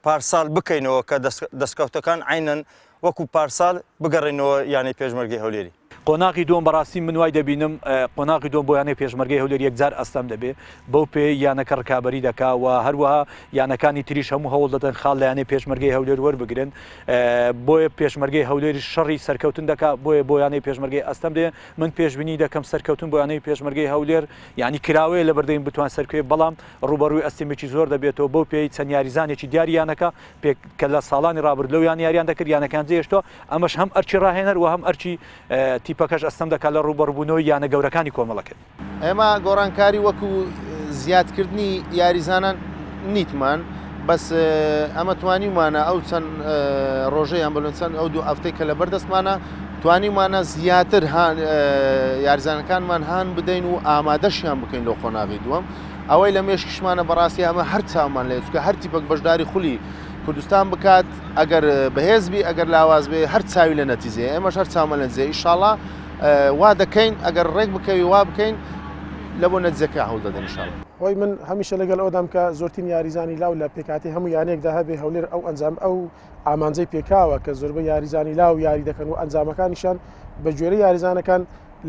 پارساڵ بکەینەوە کە دەستکەوتەکان عینەن وەکو پارساڵ بگەڕێنەوە یانەی پێشمەرگەی هەولێری. قۆناغی دوم بەڕاستی من وای دەبینم قۆناغی دوم بۆ یانەی پێشمەرگەی هەولێر یەکجار ئەستەم دەبێ بەو پێ یانەکە ڕکابەری دەکاوە هەروەها یانەکانی تریش هەموو هەوڵ دەدەن خاڵ لە یانەی پێشمەرگەی هەولێر وەربگرن بۆیە پێشمەرگەی هەولێری شەڕی سەرکەوتن دەکات بۆیە بۆ یانەی پێشمەرگەی ئەستەم دێ من پێشبینی دەکەم سەرکەوتن بۆ یانەی پێشمەرگەی هەولێر ینی کراوەیە لە بەردەین بتوان سەرکەوێ بەڵام ڕوبەڕووی ئەستێمێکی زۆر دەبێتەوە بەو پێی چەند یاریزانێکی دیاریانەکە کە لە ساڵانی ڕابرد لەو یاریان دەکرد یانەکان جێشتۆ ئەمەش هەم ئەرچی ڕاهێنەر و هەم ئەرچی تیپەکەش ئەستەم دەکات لە ڕوبەڕبوونەوەی یانە گەورەکانی کۆمەڵەکەت. ئێمە گۆڕانکاری وەکو زیادکردنی یاریزانان نیتمان بەس ئەمە توانیمانە ئەو چەند ڕۆژەیان بڵێن چەند ئەو دوو ئەفتەی کە لە بەردەستمانە توانیمانە زیاتر یاریزانەکانمان هان بدەین و ئامادەشیان بکەین لە قۆناغی دووەم ئەوەی لە مێشکشمانە بەڕاستی ئەمە هەر چاومان لێ چکە هەر تیپەک بەشداری خولی کوردستان بکات ئەگەر بەهێزبی ئەگەر لاواز بێ هەر چاوی لە نەتیزێ ئێمەش هەر چاومە لە نزیێ ئینشاڵڵا وا دەکەین ئەگەر ڕێک بکەوی وا بکەین لە بۆ نەتیجەکە هەوڵ دەدەین ئینشاڵڵا. وای من هەمیشە لەگەڵ ئەودام کە زۆرترین یاریزانی لاو لە پێکاتی هەموو یانێکدا هەبێ هەولێر ئەو ئەنجام ئەو ئامانجەی پێکاوە کە زۆربەی یاریزانی لاو یاری دەکەن و ئەنجامەکانیشان بە گوێرە یاریزانەکان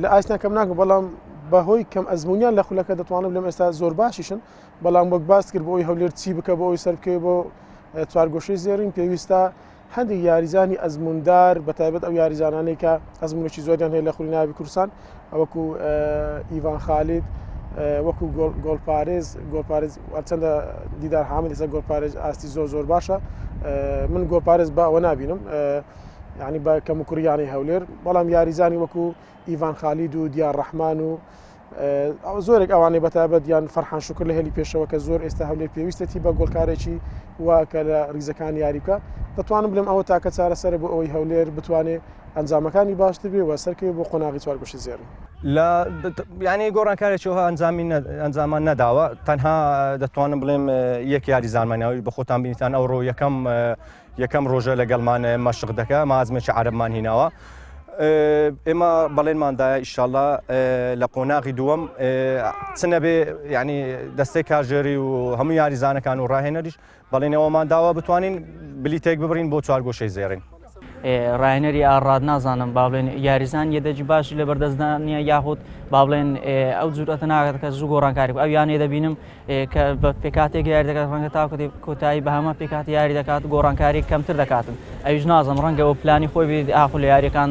لە ئاستیان کەم ناکە بەڵام بەهۆی کەم ئەزمونیان لە خولەکە دەتوانم لەم ئێستا زۆر باشیشن بەڵام وەک باس کرد بۆ ئەوی هەولێر چی بکە بۆ ئەوی سەر بکەوێ بۆ چوارگۆشەی زێڕین پێویستە هەندێک یاریزانی ئەزموندار بەتایبەت ئەو یاریزانانەی کە ئەزمونێکی زۆریان هەیە لە خولی ناوی کوردستان ئەوەکو ئیڤان خالید وەکو گۆڵپارێز چەندە دیدار حامد ئێستا گۆڵپارێز ئاستی زۆر باشە من گۆڵپارێز بە ئەوە نبینم یعنی بە کەم و کوریانی هەولێر بەڵام یاریزانی وەکو ئیڤان خالید و دیار ڕەحمان و زۆرێک ئەوانەی بەتابەت یان فەرحان شوکر لە هێلی پێشەوە کە زۆر ئێستا هەولێر پێویستەتی بە گۆڵکارێکی واکە لە ریزەکان یاری بکە دەتوانم بڵێم ئەوە تاکە چارەسەرە بۆ ئەوەی هەولێر بتوانێت ئەنجامەکانی باشتر بێ و سەرکەوێ بۆ قۆناغی چوارگۆشەی زێڕین. لە ینی گۆڕانکارێکەوە ئەنجامان نەداوە تەنها دەتوانم بڵێم یەک یاریزانمانەوەی بە خۆتان بینیتان ئەوڕۆ یەکەم ڕۆژە لەگەڵمان مەشق دەکە مازمێکی عەرەبمان هیناوە ئێمە بەڵێنماندایە ئیشاڵڵا لە قۆناغی دووەم چنە بێ ینی دەستەی کارژێری و هەموو یاریزانەکان و ڕاهێنەریش بەڵێنەوەمان داوە بتوانین بلیتێک ببڕین بۆ چوارگۆشەی زێڕین. ڕاهێنەری ئاڕاد نازانم با بڵێن یاریزان یەدەجی باشی لە بەردەستدانە یاخود با بڵێن ئەو جورئەتە ناکات کە زوو گۆڕانکاری ئەو یانێ دەبینم کە بە پێکاتێک یاری دەکات ڕەنگە تاکە کۆتایی بە هەمە پێکاتی یاری دەکات گۆڕانکاری کەمتر دەکاتن ئەویش نازم ڕەنگە ئەو پلانی خۆی بێت ئاخو لە یاریەکان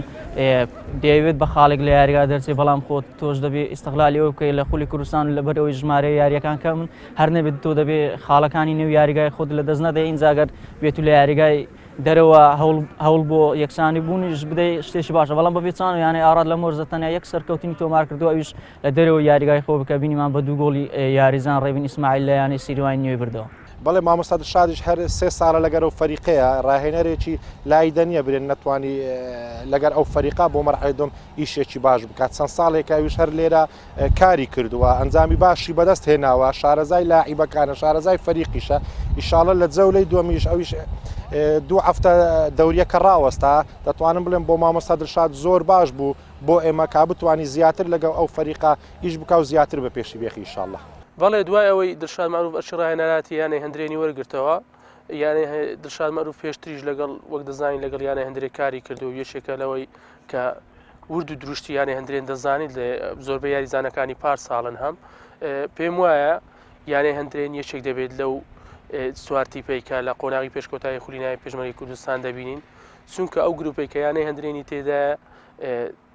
دەیەوێت بە خاڵێک لە یاریگا دەرچێت بەڵام خۆت تۆش دەبێت ئیستیغلالی ئەو بکەیت لە خولی کوردستان لەبەر ئەوەی ژمارە یاریەکان کەم هەر نەبێت تۆ دەبێت خاڵەکانی نێو یاریگای خۆت لە دەست نەدەی ئینجاگەر بێت و لە یاریگای دەرەوە هەوڵ بۆ یەکسانی بوونیش بدەیت شتێکی باشە بەڵام بەپێچان یانێ ئاراد لە مۆرزە تەنیا یەک سەرکەوتنی تۆمار کردو ئەویش لە دەرەوە یاریگای خۆ بکە بینیمان بە دوو گۆڵی یاریزان ڕێبین ئیسماعیل لە یانەی سیروانی نوێی بردەوە. بەڵێ مامۆستا دڵشادیش هەر 3 ساڵە لەگەر ئەو فەریقەیە ڕاهێنەرێکی لایدە نییە برێن نەتوانی لەگەر ئەو فەریقا بۆ مەرحەلەی دوم ئیشێکی باش بکات چەند ساڵێکە ویش هەر لێرە کاری کردووە ئەنجامی باشی بەدەست هێناوە شارەزای لاعیبەکانە شارەزای فەریقیشە ئیشاڵە لە جەولەی دووەمیش ئەویش دوو هەفتە دەوریەکە ڕاوەستا دەتوانم بڵێم بۆ مامۆستا دڵشاد زۆر باش بوو بۆ ئێمە کا بتوانی زیاتر لەگەڵ ئەو فەریقا ئیش بکە و زیاتر بە پێشی بێخی ئیشاڵڵا. بەڵێ دوای ئەوەی دڵشاد مەعروف ئەچ ڕاهێنەراتی یانەی هەندرێنی وەرگرتەوە یانەی دڵشاد مەعروف پێشتریش لەگەڵ وەک دەزانین لەگەڵ یانەی هەندرێک کاری کردو و یەکێکە لەوەی کە ورد و دروشتی یانەی هەندرێن دەزانیت لە زۆربەی یاریزانەکانی پار ساڵن هەم پێم وایە یانەی هەندرێن یەکێک دەبێت لەو سوارتی پێیکە لە قۆناغی پێشکۆتایی خولیناوی پێشمەرگەی کوردستان دەبینین چونکە ئەو گروپی کە یانەی هەندرێنی تێدا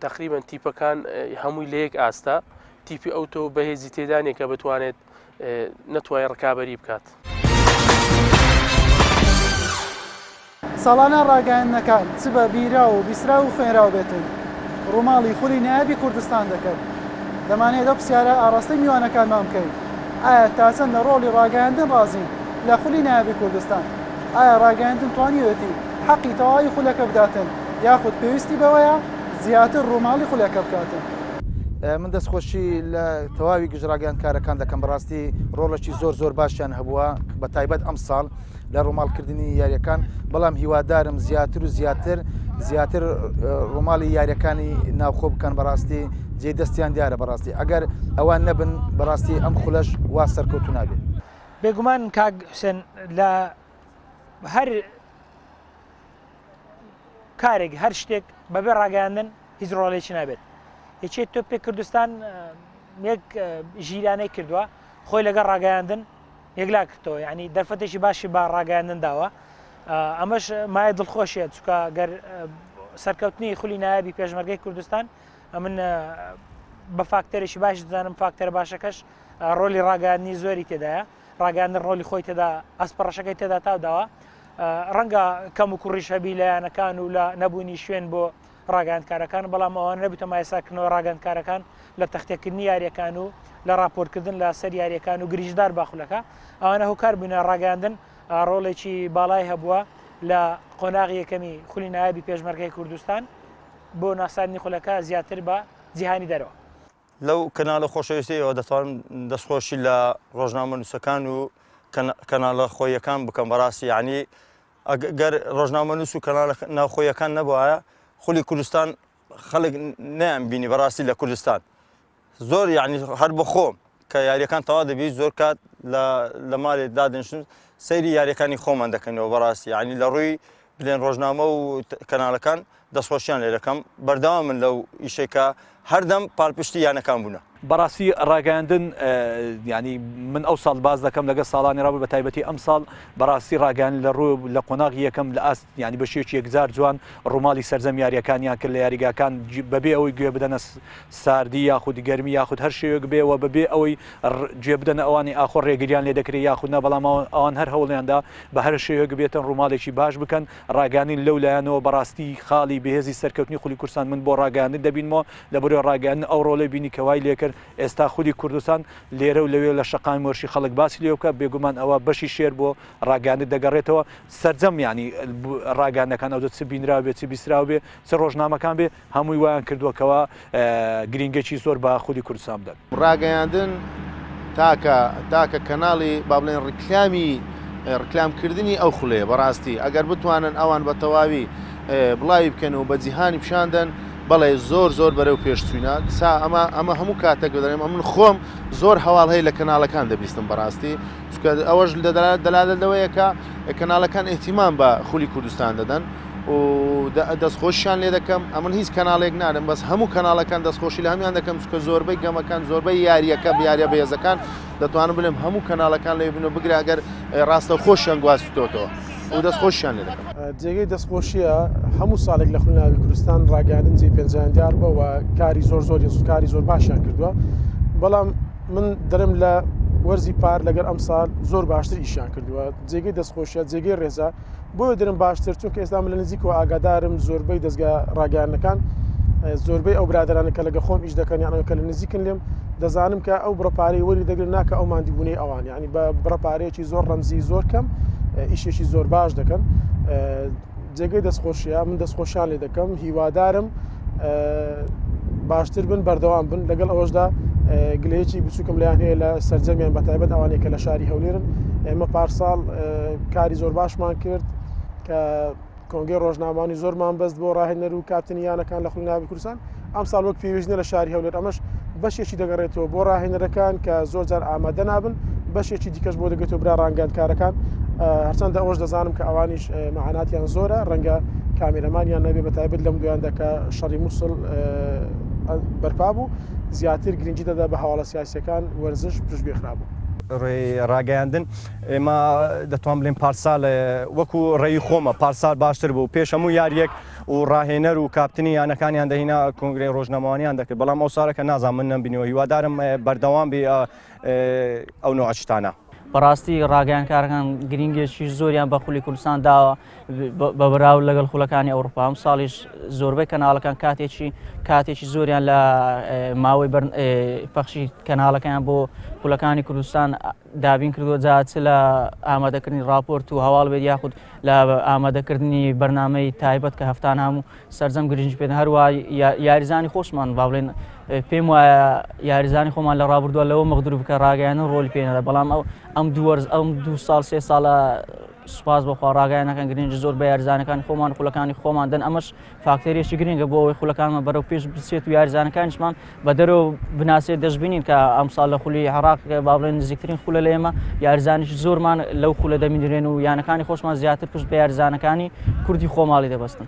تقریبا تیپەکان هەمووی لە یەک ئاستا تیپی ئەوتۆ بەهێزی تێدانێک کە بتوانێت نەتوانێت ڕکابەری بکات. ساڵانە ڕاگەیاندنەکان چ بە بیرا و بیسرا و خوێنراو بێتن ڕووماڵی خولی نایابی کوردستان دەکەن دەمانێت ئەو پرسیارە ئاڕاستەی میوانەکانمان بکەین ئایا تا چەندە ڕۆڵی ڕاگەیاندن ڕازین لە خولی نایابی کوردستان ئایا ڕاگەیاندن توانیوێتی حەقی تەواوی خولەکە بداتن یاخود پێویستی بەوەیە زیاتر ڕووماڵی خولەکە بکاتن. من دەستخۆشی لە تەواوی گژڕاگەیاندکارەکان دەکەم بەڕاستی ڕۆڵێکی زۆر باشیان هەبووە بە تایبەت ئەم ساڵ لە ڕووماڵکردنی یاریەکان بەڵام هیوادارم زیاتر و زیاتر ڕووماڵی یاریەکانی ناوخۆ بکەن بەڕاستی جێ دەستیان دیارە بەڕاستی ئەگەر ئەوان نەبن بەڕاستی ئەم خولەش وا سەرکەوتو نابێت. بێگومان کاک حوسێن لە هەر کارێک هەر شتێک بەبێ ڕاگەیاندن هیچ ڕۆڵێکی نابێت. یەکێت تۆ پێ کوردستان یەک ژیرانەی کردووە خۆی لەگەڵ ڕاگەیاندن یەکلا کردەوە ینی دەرفەتێکی باشی با ڕاگەیاندن داوە ئەمەش مایە دڵخۆشیە چکە گەر سەرکەوتنی خولی نایابی پێشمەرگەی کوردستان من بە فاکتەرێکی باش دەزانم فاکتەر باشەکەش ڕۆلی ڕاگەاندنی زۆری تێدایە ڕاگەاندن ڕۆلی خۆی تێدا ئەسپەڕەشەکەی تێدا تاوداوە ڕەنگە کەم و کوڕیش هەبی لە یانەکان و لە نەبوونی شوێن بۆ ڕاگەاندکارەکان بەڵام ئەوانە نەبێتە مایەساکردنەوە ڕاگەاندکارەکان لە تەختێکردنی یاریەکان و لە راپۆرتکردن لە سەر یاریەکان و گریژدار باخولەکە ئەوانە هۆکار بوونە ڕاگەاندن ڕۆڵێکی باڵای هەبووە لە قۆناغی یەکەمی خولی نایابی پێشمەرگەی کوردستان بۆ ناساندنی خولەکە زیاتر بە جیهانی دەرەوە. لەو کەناڵە خۆشەویستیەوە دەتوانم دەستخۆشی لە ڕۆژنامە نووسەکان و کەناڵە خۆیەکان بکەم بەڕاستی یعنی ئەگەر ڕۆژنامە نووس و کەناڵە ناوخۆیەکان نەبووایە خولی کوردستان خەڵک نەیانبینی بەڕاستی لە کوردستان زۆر یعنی هەر بە خۆم کە یاریەکان تەوا دەبی زۆر کات لە مالێ دادنیشتن سەیری یاریەکانی خۆمان دەکەنەوە بەڕاستی یعنی لە ڕووی بڵێن ڕۆژنامە و کەناڵەکان دەستخۆشیان لێ دەکەم بەردەوام من لەو ئیشێکە هەردەم پاڵپشتی یانەکان بوونە. بەڕاستی ڕاگەاندن ینی من ئەو ساڵ باز دەکەم لەگە ساڵانی ڕابوو بە تایبەتی ئەم ساڵ بەڕاستی ڕاگەان لە ڕوو لە قۆناغی یەکەم لە ئاست ینی بە شێکی یەکجار جوان ڕووماڵی سەرجەم یاریەکانیان کرد لە یاریگاکان بەبێ ئەوەی گوێ بدەنە ساردی یاخود گەرمی یاخود هەر شێوەک بێەوە بەبێ ئەوەی گوێ بدەنە ئەوانی ئاخۆ ڕێگریان لێ دەکرێت یاخودنا بەڵام ئەوان هەر هەوڵیاندا بە هەر شێوەک بێتن ڕووماڵێکی باش بکەن ڕاگەاندن لەو لایەنەوە بەڕاستی خاڵی بەهێزی سەرکەوتنی خولی کوردستان من بۆ ڕاگەاندن دەبینمەوە لە بەرەوەی ڕاگەاندن ئەو ڕۆڵەی بینی کەوای لێکرد ئێستا خودی کوردستان لێرە و لەوێ لە شەقامی مۆرشی خەڵک باسی لێ بکە بێگومان ئەوە بەشی شێر بۆ ڕاگەاندن دەگەڕێتەوە سەرجەم ینی ڕاگەاندنەکان ئەو چ بینراوە بێ چ بیستراوە بێ چ ڕۆژنامەکان بێ هەمووی وایان کردووەکەوە گرنگێکی زۆر بە خودی کوردستان بدەن. ڕاگەیاندن تاکە کەناڵی با بڵێن ڕکلامکردنی ئەو خولەیە بەڕاستی ئەگەر بتوانن ئەوان بە تەواوی بڵاوی بکەن و بە جیهانی پیشاندن بەڵێ زۆر بەرەو پێشچوینە ئەمە هەموو کاتێک دەڵێم من خۆم زۆر هەواڵ هەیە لە کەناڵەکان دەبیستم بەڕاستی چکە ئەوەش دەلالەوەیەکە کەناڵەکان ئێتیمان بە خولی کوردستان دەدەن و دەستخۆشیان لێ دەکەم ئەمن هیچ کەناڵێک نادەم بەس هەموو کەناڵەکان دەستخۆشی لە هەمیان دەکەم چکە زۆربەی گەمەکان زۆربەی یاریەکە یاریە بەهێزەکان دەتوانم بڵێم هەموو کەناڵەکان لێ بنەوە بگرە ئەگەر ڕاستە خۆشیان گواستوتەوە و دەستخۆشیان لێ دەکەم. جێگەی دەستخۆشیە هەموو ساڵێک لە خولناوی کوردستان ڕاگەاندن جێ پێنجیان دیار بەوە کاری کاری زۆر باشیان کردووە بەڵام من دەرم لە وەرزی پار لەگەر ئەم ساڵ زۆر باشتر ئیشیان کردووە جێگەی دەستخۆشیە جێگەی ڕێزە بۆ دەرم باشتر چونکە ئێستا من لە نزیکەوە ئاگادارم زۆربەی دەستگا ڕاگەاندنەکان زۆربەی ئەو برادرانە کە لەگە خۆم ئیش دەکەن یانەوە کە لە نزیکن لێم دەزانم کە ئەو بڕەپارەی وەری دەگرن ناکە ئەو مادیبوونەی ئەوان ینی بە بڕەپارەیەکی زۆر ڕەمزی زۆر کەم ئیشێکی زۆر باش دەکەن جێگەی دەستخۆشیە من دەستخۆشیان لێ دەکەم هیوادارم باشتر بن بەردەوام بن لەگەڵ ئەوەشدا گلەیەکی بچووکم لایەن هەیە لە سەرجەمیان بەتایبەت ئەوانەیە کە لە شاری هەولێرن ئێمە پارساڵ کاری زۆر باشمان کرد کە کۆنگەی ڕۆژنامانی زۆرمان بەست بۆ ڕاهێنەر و کاپتنیانەکان لە خولی ناوی کوردستان ئەم ساڵ وەک پێویستە لە شاری هەولێر ئەمەش بەشێکی دەگەڕێتەوە بۆ ڕاهێنەرەکان کە زۆر جار ئامادە نابن بەشێکی دیکەش بۆ دەگەێتەوە برا ڕانگەندکارەکان هەرچەندە ئەوەش دەزانم کە ئەوانیش مەعاناتیان زۆرە ڕەنگە کامێرەمانیان نەبێ بەتایبەت لەم دویاندا کە شەڕی مووسڵ بەرپا بوو زیاتر گرنگی دەدا بە هەواڵە سیاسیەکان وەرزش پشتگوێ خرابوو. ڕێی ڕاگەیاندن ئێمە دەتوان بڵێن پارسال وەکو ڕێی خۆمە پارسال باشتر بوو پێش هەموو یاریەک و ڕاهێنەر و کاپتنی یانەکانیان دەهینا کۆنگرێ ڕۆژنامەوانیان دەکرد بەڵام ئەو ساڵەکە نازان من نەمبینەوە هیوادارم بەردەوام بێ ئەو نوعشتانە. بەڕاستی ڕاگەیانکارەکان گرنگێکی زۆریان بە خولی کوردستان داوە بە بەراو لەگەڵ خولەکانی ئەوروپا ئەم ساڵیش زۆربەی کەناڵەکان کاتێکی زۆریان لە ماوەی پەخشی کەناڵەکەیان بۆ خولەکانی کوردستان دابین کردووە جاچ لە ئامادەکردنی راپۆرت و هەواڵ بێت یاخود لە ئامادەکردنی بەرنامەی تایبەت کە هەفتان هەموو سەرجەم گرنج پێن هەروە یاریزانی خۆشمان با بڵێن پێم وایە یاریزانی خۆمان لە ڕابردووە لەوە مەغدور بکە ڕاگەیاندن ڕۆلی پێێنەدا بەڵام ئەم دو ساڵ سێ ساڵە سوپاس بەخوا ڕاگەیانەکان گرنج زۆر بە یاریزانەکانی خۆمان خولەکانی خۆمان دەن ئەمەش فاکتەرێکی گرنگە بۆ ئەوەی خولەکانمان بەرەو پێش بچێت و یاریزانەکانیشمان بە دەرەوە بناسێت دەشبینین کە ئەم ساڵ لە خولی عێراق با بڵێن نزیکترین خولە لە ئێمە یاریزانیش زۆرمان لەو خولە دەمینرێن و یانەکانی خۆشمان زیاتر پشت بە یاریزانەکانی کوردی خۆماڵی دەبەستن.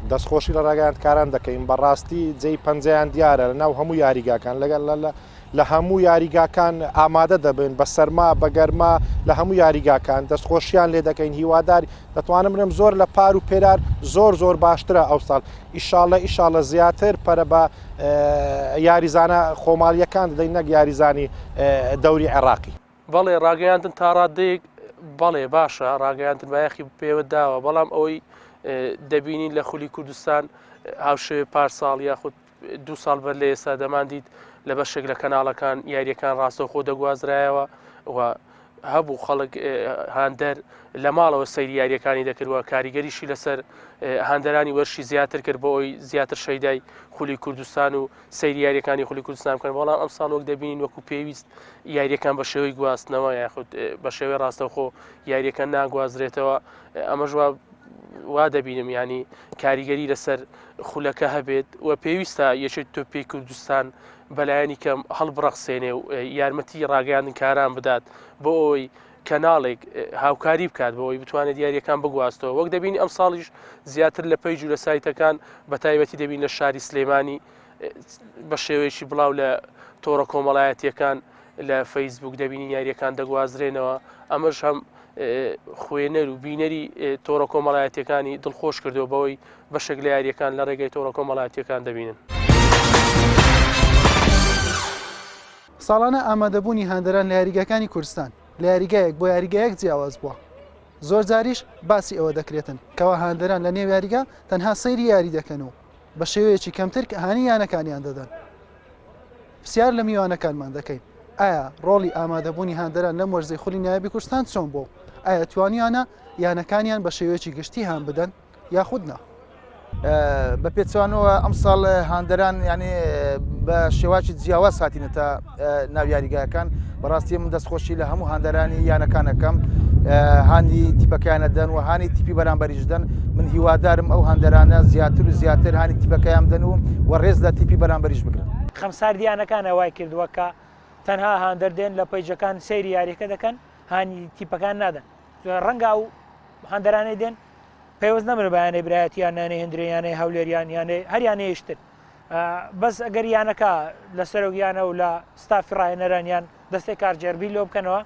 دەستخۆشی لە ڕاگەیاندکاران دەکەین بەڕاستی جێی پەنجەیان دیارە لە ناو هەموو یاریگاکان لەگەڵ لە هەموو یاریگاکان ئامادە دەبن بە سەرما بە گەرما لە هەموو یاریگاکان دەستخۆشیان لێ دەکەین هیواداری دەتوانم بڵێم زۆر لە پار و پێرار زۆر باشترە ئەو ساڵ ئیشاڵە زیاتر پەرە بە یاریزانە خۆماڵیەکان دەدەین نەک یاریزانی دەوری عێراقی. بەڵێ ڕاگەیاندن تا ڕادەیەک بەڵێ باشە ڕاگەیاندن بایەخی پێوە داوە بەڵام ئەوەی دەبینین لە خولی کوردستان هاوشێوێ پارساڵ یاخود دو ساڵ بەر لە ئێستا دەماندیت لە بەشێک لە کەناڵەکان یاریەکان ڕاستەوخۆ دەگوازرایەوە و هەبوو خەڵک هاندەر لە ماڵەوە سەیری یاریەکانی دەکردوە کاریگەریشی لەسەر هاندەرانی وەرشی زیاتر کرد بۆ ئەوی زیاتر شەیدای خولی کوردستان و سەیری یاریەکانی خولی کوردستان بکەن بەڵام ئەم ساڵ وەک دەبینین وەکو پێویست یاریەکان بە شێوەی گواستنەوە یاخود بە شێوەی ڕاستەوخۆ یاریەکە ناگوازرێتەوە ئەمەش وا دەبینم ینی کاریگەری لەسەر خولەکە هەبێت و پێویستە یەکێک تۆپی کوردستان بەلایەنی کەم هەڵبڕەخسێنێ و یارمەتی ڕاگەاندن کاران بدات بۆ ئەوەی کەناڵێک هاوکاری بکات بۆەوەی بتوانێت یاریەکان بگواستەوە وەک دەبینی ئەم ساڵیش زیاتر لە پەیج و لە سایتەکان بە تایبەتی دەبین لە شاری سلێمانی بە شێوەیەکی بڵاو لە تۆڕە کۆمەڵایەتیەکان لە فەیسبوک دەبینی یاریەکان دەگوازرێنەوە ئەمەش هەم خوێنەر و بینەری تۆڕە کۆمەڵایەتیەکانی دڵخۆش کردو بەوەی بەشێک لە یاریەکان لە ڕێگەی تۆڕە کۆمەڵایەتیەکان دەبینن. ساڵانە ئامادەبوونی هاندەران لە یاریگەکانی کوردستان لە یاریگایەک بۆ یاریگایەک جیاواز بووە. زۆر جاریش باسی ئەوە دەکرێتن کەوا هاندەران لە نێو یاریگا تەنها سەیری یاری دەکەن و بە شێوەیەکی کەمتر کە هانی یانەکانیان دەدەن. پرسیار لە میوانەکانمان دەکەین ئایا ڕۆڵی ئامادەبوونی هاندەران لەم وەرزەی خولی نایابی کوردستان چۆن بوو؟ ئایا توانیانە یانەکانیان بە شێوەیەکی گشتی هان بدەن یاخود نا؟ بە پێچوانەوە ئەم ساڵ هاندەران ینی بە شێواکی جیاواز هاتینەتە ناو یاریگایەکان بەڕاستی من دەستخۆشی لە هەموو هاندەرانی یانەکانەکەم هاانی تیپەکەیانە دەن و هاانی تیپی بەرامبەریش دەن من هیوادارم ئەو هاندەرانە زیاتر و زیاتر هاانی تیپەکەیان بدەن و ڕێز لە تیپی بەرامبەریش بگرن. خەمساردیانەکانە وای کردووە کە تەنها هاندەر دێن لە پەیجەکان سەیری یاریەکە دەکەن هانی تیپەکان نادەن ڕەنگە ئەو هاندەرانەی دێن پێوەست نەمر بەیانەی برایەتیان یانەی هەندرێیانەی هەولێریان یانەی هەریانەیەشتر بەس ئەگەر یانەکە لە سەرۆگیانە و لە ستافی ڕاهێنەرانیان دەستەی کارجێربی لۆ بکەنەوە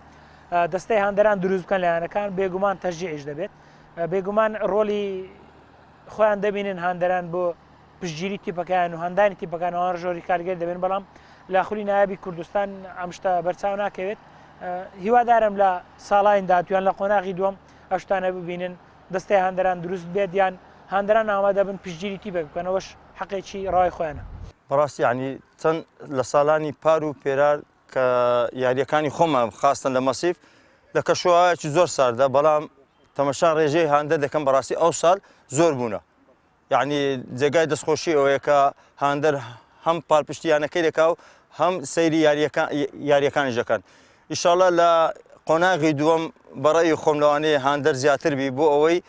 دەستەی هاندەران دروست بکەن لە یانەکان بێگومان تەشجیعش دەبێت بێگومان ڕۆلی خۆیان دەبینن هاندەران بۆ پشتگیری تیپەکان و هەندانی تیپەکانەوە ڕژۆری کارگەر دەبێن بەڵام لە خولی نایابی کوردستان ئەم شتە بەرچاو ناکەوێت هیوادارم لە ساڵاین داهاتوویان لە قۆناغی دووەم ئەو شتانە ببینن دەستەی هاندەران دروست بێت یان هاندەران ئامادە بن پشتگیری تیپێک بکەنەوەش حەقێکی ڕای خۆیانە. بەڕاستی ینی چەند لە ساڵانی پار و پێرار کە یاریەکانی خۆمە خاستن لە مەسیف لە کەشوایەکی زۆر ساردا بەڵام تەمەشا ڕێژەی هاندەر دەکەم بەڕاستی ئەو ساڵ زۆر بوونە یعنی جێگای دەستخۆشی ئەوەیە کە هاندەر هەم پاڵپشتیانەکەی دەکا و هەم سەیری یاریەکانیش دەکەن ئیشاڵە لە قۆناغی دووەم بەڕێی خۆم لەوانەیە هاندەر زیاتر بی بۆ ئەوەی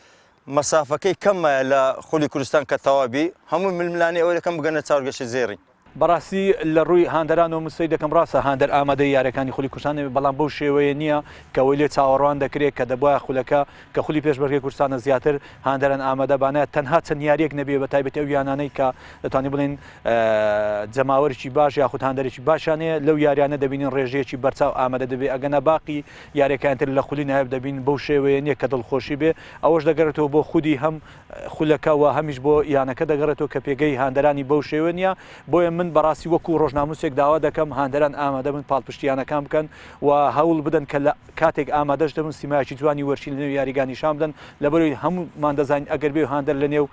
مەسافەکەی کەممایە لە خولی کوردستان کە تەوابی هەموو ململانی ئەوەی دەکەم بگەنە چاورگەشی زێڕی. بەڕاستی لە ڕووی هاندەران و مسەی دەکەم ڕاستە هاندەر ئامادەی یاریەکانی خولی کوردستان بەڵام بەو شێوەیە نییە کە ئەوەی لێ چاوەڕوان دەکرێت کە دەبواە خولەکە کە خولی پێشبەرگەی کوردستانە زیاتر هاندەران ئامادەبانە تەنها چەند یاریەک نەبێ بە تایبەتی ئەو یانانەی کە دەتوانین بڵێن جەماوەرێکی باش یاخود هاندەرێکی باشانەیە لەو یاریانە دەبینین ڕێژەیەکی بەرچاو ئامادە دەبێت ئەگەنە باقی یاریەکانتر لە خولی نایب دەبین بەو شێوەیە نییە کە دڵخۆشی بێ ئەوەش دەگەڕێتەوە بۆ خودی هەم خولەکە و هەمیش بۆ یانەکە دەگەڕێتەوە کە پێگەی هاندەرانی بەو شێوە نییە بۆیە من بەڕاستی وەکو ڕۆژناموسێک داوا دەکەم هاندەران ئامادە بن پاڵپشتیانەکان بکەن و هەوڵ بدەن کە لە کاتێک ئامادەش دەبن سیمایکی جوانی وەرچی لە نێو یاریگانی شام بدەن لەبەرەوەی هەموومان دەزانین ئەگەر بێ هاندەر لە نێو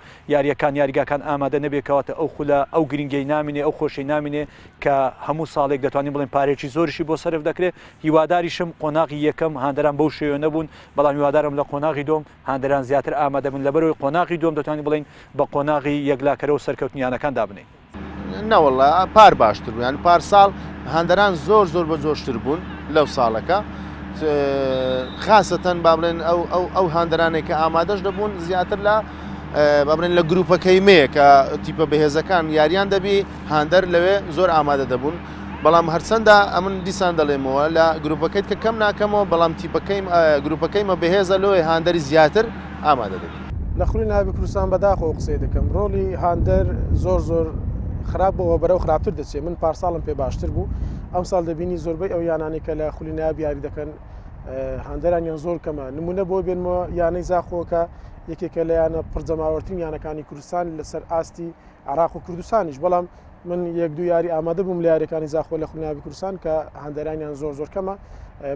یاریگاکان ئامادە نەبێتەوەتە ئەو خولە ئەو گرنگەی نامینێ ئەو خۆشەی نامینێ کە هەموو ساڵێک دەتوانین بڵێن پارێکی زۆرشی بۆ سەرف دەکرێت هیواداریشم قۆناغی یەکەم هاندەران بەو شێوە نەبوون بەڵام هیوادارم لە قۆناغی دوم هاندەران زیاتر ئامادە بن لەبەرەوەی قۆناغی دوم دەتوانین بڵێن بە قۆناغی یەکلاکەرەوە سەرکەوتنیانەکان دابنێ. نەوەڵە پار باشتر بوو یان پارساڵ هاندەران زۆر بە جۆشتر بوون لەو ساڵەکە خاستەن با بڵێن ئەو هاندەرانێک کە ئامادەش دەبوون زیاتر لە با بڵێن لە گروپەکەی مەیە کە تیپە بەهێزەکان یاریان دەبی هاندەر لەوێ زۆر ئامادە دەبوون بەڵام هەرچەندە ئەمن دیسان دەڵێمەوە لە گروپەکەیت کە کەم ناکەمەوە بەڵام گروپەکەیمە بەهێزە لەوێ هاندەری زیاتر ئامادە دەبی. لە خولی نایابی کوردستان بەداخەوە قسەی دەکەم ڕۆلی هاندەر زۆر خراپ بەوە بەرەو خراپتر دەچێت من پارساڵم پێ باشتر بوو ئەم ساڵ دەبینی زۆربەی ئەو یانانی کە لە خولی نایاب یاری دەکەن هاندەرانیان زۆر کەمە نمونە بۆ بێنمەوە یانەی زاخۆکە یەکێکە لە یانە پڕجەماوەترین یانەکانی کوردستان لەسەر ئاستی عراق و کوردستانیش بەڵام من یەک دوو یاری ئامادە بووم لە یاریەکانی زاخۆ لە خولی نایابی کوردستان کە هاندەرانیان زۆر کەمە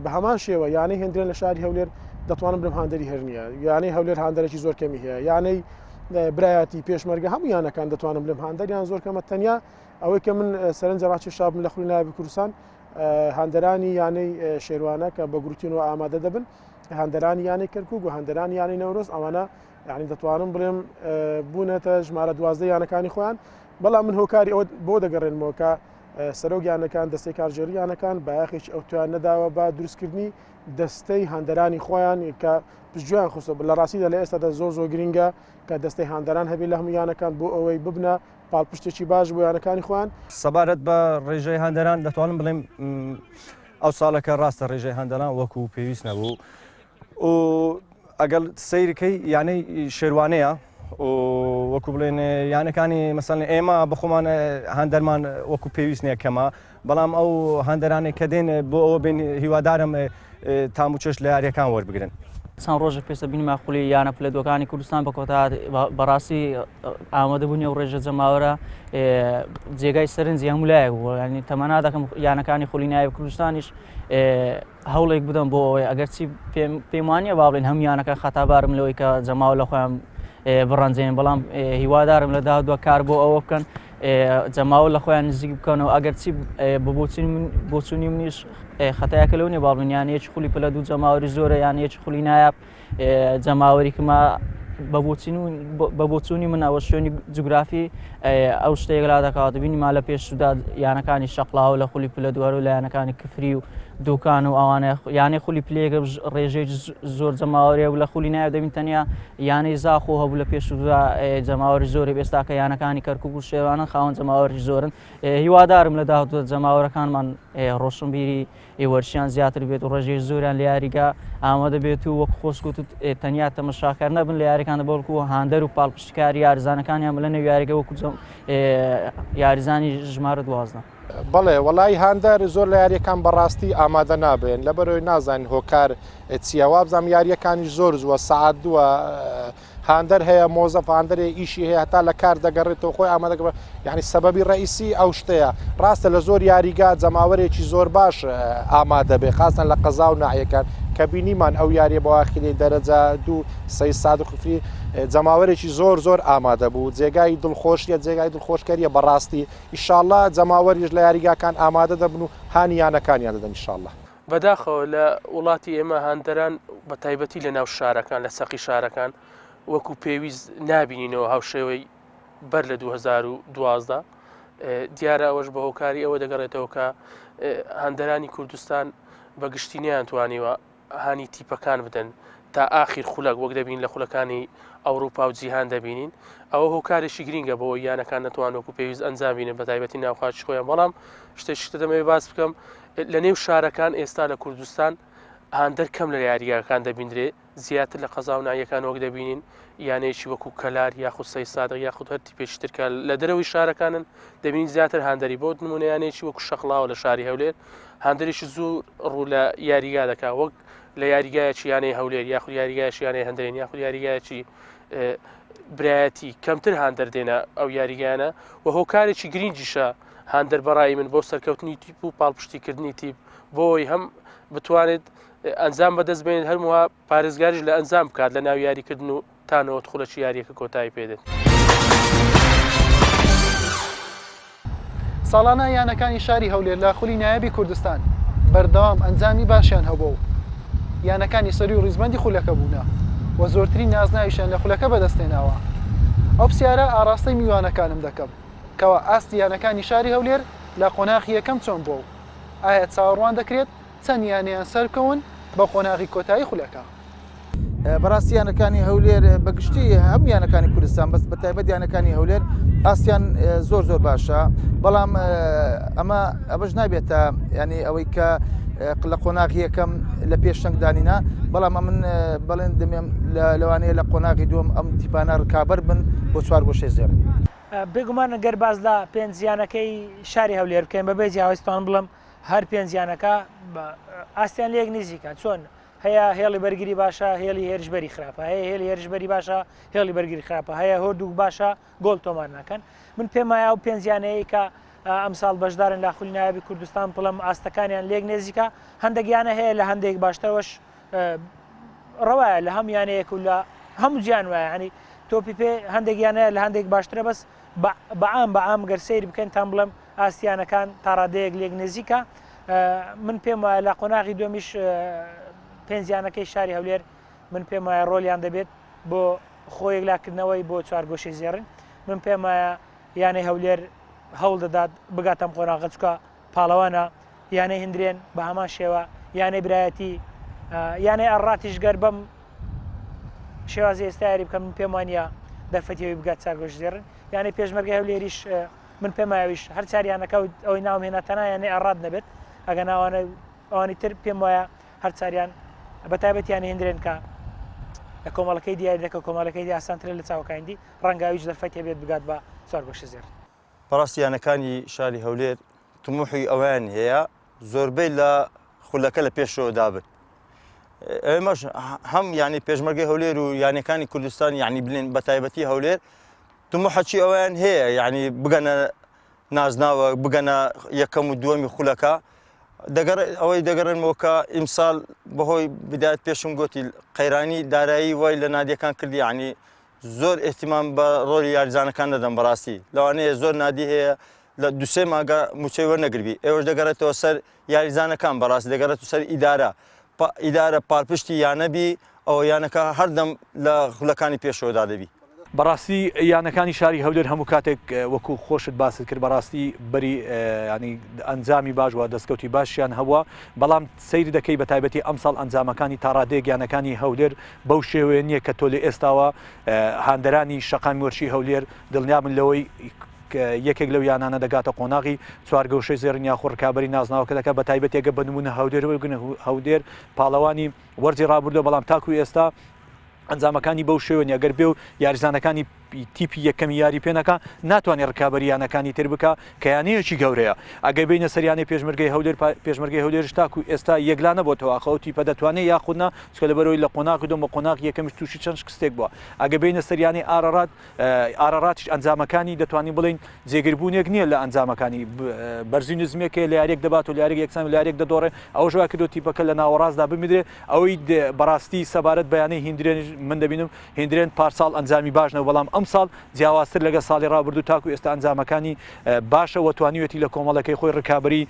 بە هەمان شێوە یانەی هێندرێن لە شاری هەولێر دەتوانم بڵێم هاندەری هەرنیە یانەی هەولێر هاندەرێکی زۆر کەمی هەیە یانەی برایەتی پێشمەرگە هەموو یانەکان دەتوانم بڵێم هاندەریان زۆر کەمە تەنیا ئەوەی کە من سەرنجە ڕاکێشابم لە خولی نایابی کوردستان هەندەرانی یانەی شێوانە کە بە گروتینەوە ئامادە دەبن هەندەرانی یانەی کەرکووک و هەندەرانی یانەی نەورۆز ئەوانە یعنی دەتوانم بڵێم بوونەتە ژمارە 12 یانەکانی خۆیان بەڵام من هۆکاری ئەوە بۆ دەگەڕێنمەوە کە سەرۆکیانەکان دەستەی کارژێریانەکان بایەخێکی ئەو توان نەداوە بە دروستکردنی دەستەی هەندەرانی خۆیان کە پشتگویان خستە لە ڕاستیدا لە ئێستادا زۆر گرینگە کە دەستەی هەندەران هەبێ لە هەموو یانەکان بۆ ئەوەی ببنە پاڵپشتێکی باش بۆ یانەکانی خۆیان سەبارەت بە ڕێژەی هەندەران دەتوانم بڵێم ئەو ساڵەکە ڕاستە ڕێژەی هەندەران وەکو پێویست نەبوو و ئەگەڵ سیرکەی یانەی شێوانەیە وەکو بڵێن یانەکانی مەسەڵەن ئێمە بخۆمان هەندەرمان وەکو پێویست نییە کەمە بەڵام ئەو هەندەرانی کە دێن بۆ ئەوە بین هیوادارم تاموچەش لە یاریەکان وەربگرن. چەند ڕۆژێک پێشتە بینیما خولی یانە پلەدۆکانی کوردستان بە کۆتا بەڕاستی ئامادەبوونی و ڕێژە جەماوەرە جێگای سەرنجی هەمولایەک بوو ینی تەمەنا دەکەم یانەکانی خولی نایب کوردستانیش هەوڵێک بدەم بۆ ئەوەی ئەگەر چی پێم وانییە با بڵێن هەم یانەکە خەتابارم لەوەی کە جەماوە لە خۆیان بڕەنجێن بەڵام هیوادارم لە داهاتوە کار بۆ ئەوە بکەن جەماوە لە خۆیان نزیک بکەنەوە ئەگەر چی بۆچوونی منیش خەتایەکە لەو نیە باڵن یانەیەکی خولی پلە دوو جەماوەری زۆرە یانەیەکی خولی نایاب جەماوەری کەمە بە بۆچوونی من ئەوە شوێنی جوگرافی ئەو شتێک لا دەکات بینی ما لە پێشدا یانەکانی شەقڵاوە لە خولی پلە دووەر و لە یانەکانی کفری و دوکان و ئەوانە یانەی خولی پلێگە ڕێژەی زۆر جەماوەریە و لە خولی نایە دەبین تەنیا یانەی زاخۆ هەبوو لە پێشدا جەماوەری زۆری ئێستاکە یانەکانی کەرکووک و شێوانە خاوەن جەماوەری زۆرن هیوادارم لە داهاتوە جەماوەرەکانمان ڕۆشنبیری وەرشیان زیاتر بێت و ڕێژەی زۆریان لە یاریگا ئامادە بێت و وەک خۆشکوت تەنیا تەمەشاکار نەبن لە یاریەکان بەڵکو هاندەر و پاڵپشتکاری یاریزانەکانیان بە لە نێو یاریگە وەکو یاریزانی ژمارە 12. بەڵێ وڵی هاندەر زۆر لە یاریەکان بەڕاستی ئامادە نابێن لەبەرەوەی نازانین هۆکار چیاوا بزانام یاریەکانی زۆر زووە سعات دووە هاندەر هەیە مۆزەف هاندەرێ ئیشی هەیە هەتا لە کار دەگەڕێتەوە خۆی ئامادەگە یعنی سەبەبی ڕئیسی ئەو شتەیە ڕاستە لە زۆر یاریگا جەماوەرێکی زۆر باش ئامادە بێ خاستن لە قەزا و ناحیەکان کە بینیمان ئەو یاریە بۆ ئاخیری دەرەجا دوو سەی ساد و خفری جەماوەرێکی زۆر ئامادە بوو جێگای دڵخۆشیە جێگای دڵخۆشکاریە بەڕاستی ئیشاءالله جەماوەریش لە یاریگاکان ئامادە دەبن و هانیانەکانیان دەدەن ئیشاءالله. بەداخەوە لە وڵاتی ئێمە هەندەران بە تایبەتی لە ناو شارەکان لە سەقی شارەکان وەکو پێویست نابینینەوە هاوشێوەی بەر لە 2012 دیارە ئەوەش بە هۆکاری ئەوە دەگەڕێتەوە کە هەندەرانی کوردستان بە گشتینیان توانیوە هانی تیپەکان بدەن تا ئاخیر خولەک وەک دەبین لە خولەکانی ئەوروپا و جیهان دەبینین ئەوە هۆکارێکی گرینگە بۆ یانەکان نەتوان وەکو پێویست ئەنجامبینن بە تایبەتی ناوخواچ خۆیان بەڵام شتێکتە دەمەوێت باس بکەم لە نێو شارەکان ئێستا لە کوردستان هاندەر کەم لە یاریگاکان دەبیندرێ زیاتر لە قەزا و نایەکان وەک دەبینین یانەیەکی وەکو کەلار یاخود سەی سادق یاخود هەرتی پێشترکە لە دەرەوەی شارەکانن دەبین زیاتر هاندەری بۆ نمونەیانەیەکی وەکو شەقڵاوە لە شاری هەولێر هاندەرێکی زوو ڕوو لە یاریگا دەکا وەک لە یاریگایەکی یانەی هەولێر یاخود یاریگایەکی یانەی هەندێن یاخود یاریگایەکی برایەتی کەمتر هاندەر دێنە ئەو یاریگانە و هۆکارێکی گرینگیشە هاندەر بەڕای من بۆ سەرکەوتنی تیپ و پاڵپشتیکردنی تیپ بۆی هەم بتوانێت ئەنجام بەدەست بێنێت هەرموها پارێزگاریش لە ئەنجام بکات لە ناو یاریکردن و تانەوە خولەکی یاریەکە کۆتایی پێدێت. ساڵانە یانەکانی شاری هەولێر لە خولی نایابی کوردستان بەردەوام ئەنجامی باشیان هەبوو یانەکانی سەری و ڕیزبەندی خولەکە بوونە و زۆرترین نازناویشیان لە خولەکە بەدەستێناوە. ئەو پرسیارە ئاراستەی میوانەکانم دەکەم کەوا ئاستی یانەکانی شاری هەولێر لە قۆناغی یەکەم چۆن بوو ئایا چاوەڕوان دەکرێت چەند یانەیان سەرکەون بە قۆناغی کۆتایی خولەکە. بەڕاستی یانەکانی هەولێر بەگشتی هەموو یانەکانی کوردستان بەس بە تایبەت یانەکانی هەولێر ئاستیان زۆر باشە بەڵام ئەمە ئەوەش نابێتە ینی ئەوەی کە لە قۆناغی یەکەم لە پێشنگدانینا بەڵام من بەڵێن دەمێم لەوانەیە لە قۆناغی دووەم ئەم تیپانە ڕکابەر بن بۆ 4 بۆ 6 زێر. بێگومان ئەگەر باز لە پێنجیانەکەی شاری هەولێر بکەین بەبێ جیاوازتان بڵم هەر پێنجیانەکە ئاستیان لێک نزیکە چۆن هەیە هێڵی بەرگری باشە هێڵی هێرشبەری خراپە هەیە هێڵی هێرشبەری باشە هێڵی بەرگری خراپە هەیە هۆردوو باشە گۆڵ تۆمار ناکەن من پێم وایە و پێنجیانەیە کە ئەمساڵ بەشدارن لە خولی نایابی کوردستان بڵم ئاستەکانیان لێک نێزیکە هەندێکیانە هەیە لە هەندێک باشترەوەش ڕەوایە لە هەموو یانەیەک و لە هەموو جیان وایە ینی تۆپی پێ هەندێکیانەیە لە هەندێک باشترە بەس بەعام گەر سەیری بکەین تان بڵم ئاستیانەکان تا ڕادەیەک لێک نێزیکە من پێم وایە لە قۆناغی دومیش پێنجیانەکەی شاری هەولێر من پێم وایە ڕۆلیان دەبێت بۆ خۆی یەکلاکردنەوەی بۆ چوارگۆشەی زێڕن من پێم وایە یانەی هەولێر هەوڵ دەدات بگاتەم قۆناغە چکە پاڵەوانە یانەی هندرێن بە هەمان شێوە یانەی برایەتی یانەی ئەڕاتیش گەر بەم شێوازی ئێستایری بکەم من پێم وانە دەرفەتیەوەی بگات چارگۆش زێڕن یانەی پێشمەرگەی هەولێریش من پێم وایەویش هەر چاریانەکە ئەوەی ناومێنەتەنە یانەی ئەڕات نەبێت ئەگە ناوانە ئەوانی تر پێم وایە هەر چاریان بەتایبەتیانی هندرێن کە لە کۆمەڵەکەی دیاری دەکە کۆمەڵەکەی دی ئاسانترە لە چاوەکاندی ڕەنگاویش دەرفەتێ بێت بگات بە چوارگۆشە زێر بەڕاستیانەکانی شاری هەولێر تموحی ئەویان هەیە زۆربەی لە خولەکە لە پێشەوە دابن ئێمەش هەم ینی پێشمەرگەی هەولێر و یانەکانی کوردستان یعنی بلێن بە تایبەتی هەولێر تموحەچی ئەویان هەیە یعنی بگەنە نازناوە بگەنە یەکەم و دووەمی خولەکە ئەوەی دەگەڕێنەوە کە ئیمساڵ بەهۆی بدایەت پێشم گوتی قەیرانی دارایی وای لە نادیەکان کردی ینی زۆر ئێحتیمام بە ڕۆلی یاریزانەکان دەدەم بەڕاستی لەوانەیە زۆر نادی هەیە لە دوسێ ماگە موچەی وەرنەگربی ئێوەش دەگەڕێتەوە سەر یاریزانەکان بەڕاستی دەگەڕێت سەر ئیدارە پارپشتی یانەبی ئەوە یانەکە هەردەم لە خولەکانی پێشەوەدا دەبی بەڕاستی یانەکانی شاری هەولێر هەموو کاتێک وەکو خۆشت باست کرد بەڕاستی بەری ینی ئەنجامی باش وە دەستکەوتی باشیان هەوە بەڵام سەیری دەکەی بە تایبەتی ئەمساڵ ئەنجامەکانی تاڕادێک یانەکانی هەولێر بەو شێوەیە نییە کە تۆ لێ ئێستاوە هاندەرانی شەقامی وەرشی هەولێر دڵنیابن لەوەی یەکێک لەو یانانە دەگاتە قۆناغی چوارگەوشەی زێڕن یا خۆڕکابەری نازناوەکە دەکات بە تایبەتێگە بە نمونە هەولێر پاڵەوانی وەرزی ڕابردووە بەڵام تاکو ئێستا ئەنجامەکانی بەو شێوەنی ئەگەر بێ و یاریزانەکانی تیپی یەکەمی یاری پێنەکە ناتوانێت ڕکابەریانەکانی تر بکە کە یانەیەکی گەورەیە ئەگەر بینە سەریانی پێشمەرگەی هەولێر پێشمەرگەی هەولێرش تاکو ئێستا یەکلانە بۆ تەواخەوە تیپە دەتوانێت یاخودنا چکە لەبەرەوەی لە قۆناغی دۆ بە قۆناغ یەکەمیش تووشی چەند شکستێک بووە ئەگە بینە سەریانی ئارەڕاتیش ئەنجامەکانی دەتوانین بڵین جێگیربوونێک نییە لە ئەنجامەکانی بەرزی نزمێکە لە یاریێک دەبات و لارێک یەکسان و لارێک دەدۆڕێ ئەو ژوا کردو تیپەکە لە ناوەڕاستدا بمیدرێ ئەوەی بەڕاستی سەبارەت بەیانەی هندرێن من دەبینم هندرێن پارساڵ ئەنجامی باشنەوە بەڵام ئەم ساڵ جیاوازتر لەگە ساڵی ڕابردوو تاکو ئێستا ئەنجامەکانی باشە وەتوانیوێتی لە کۆمەڵەکەی خۆی ڕکابی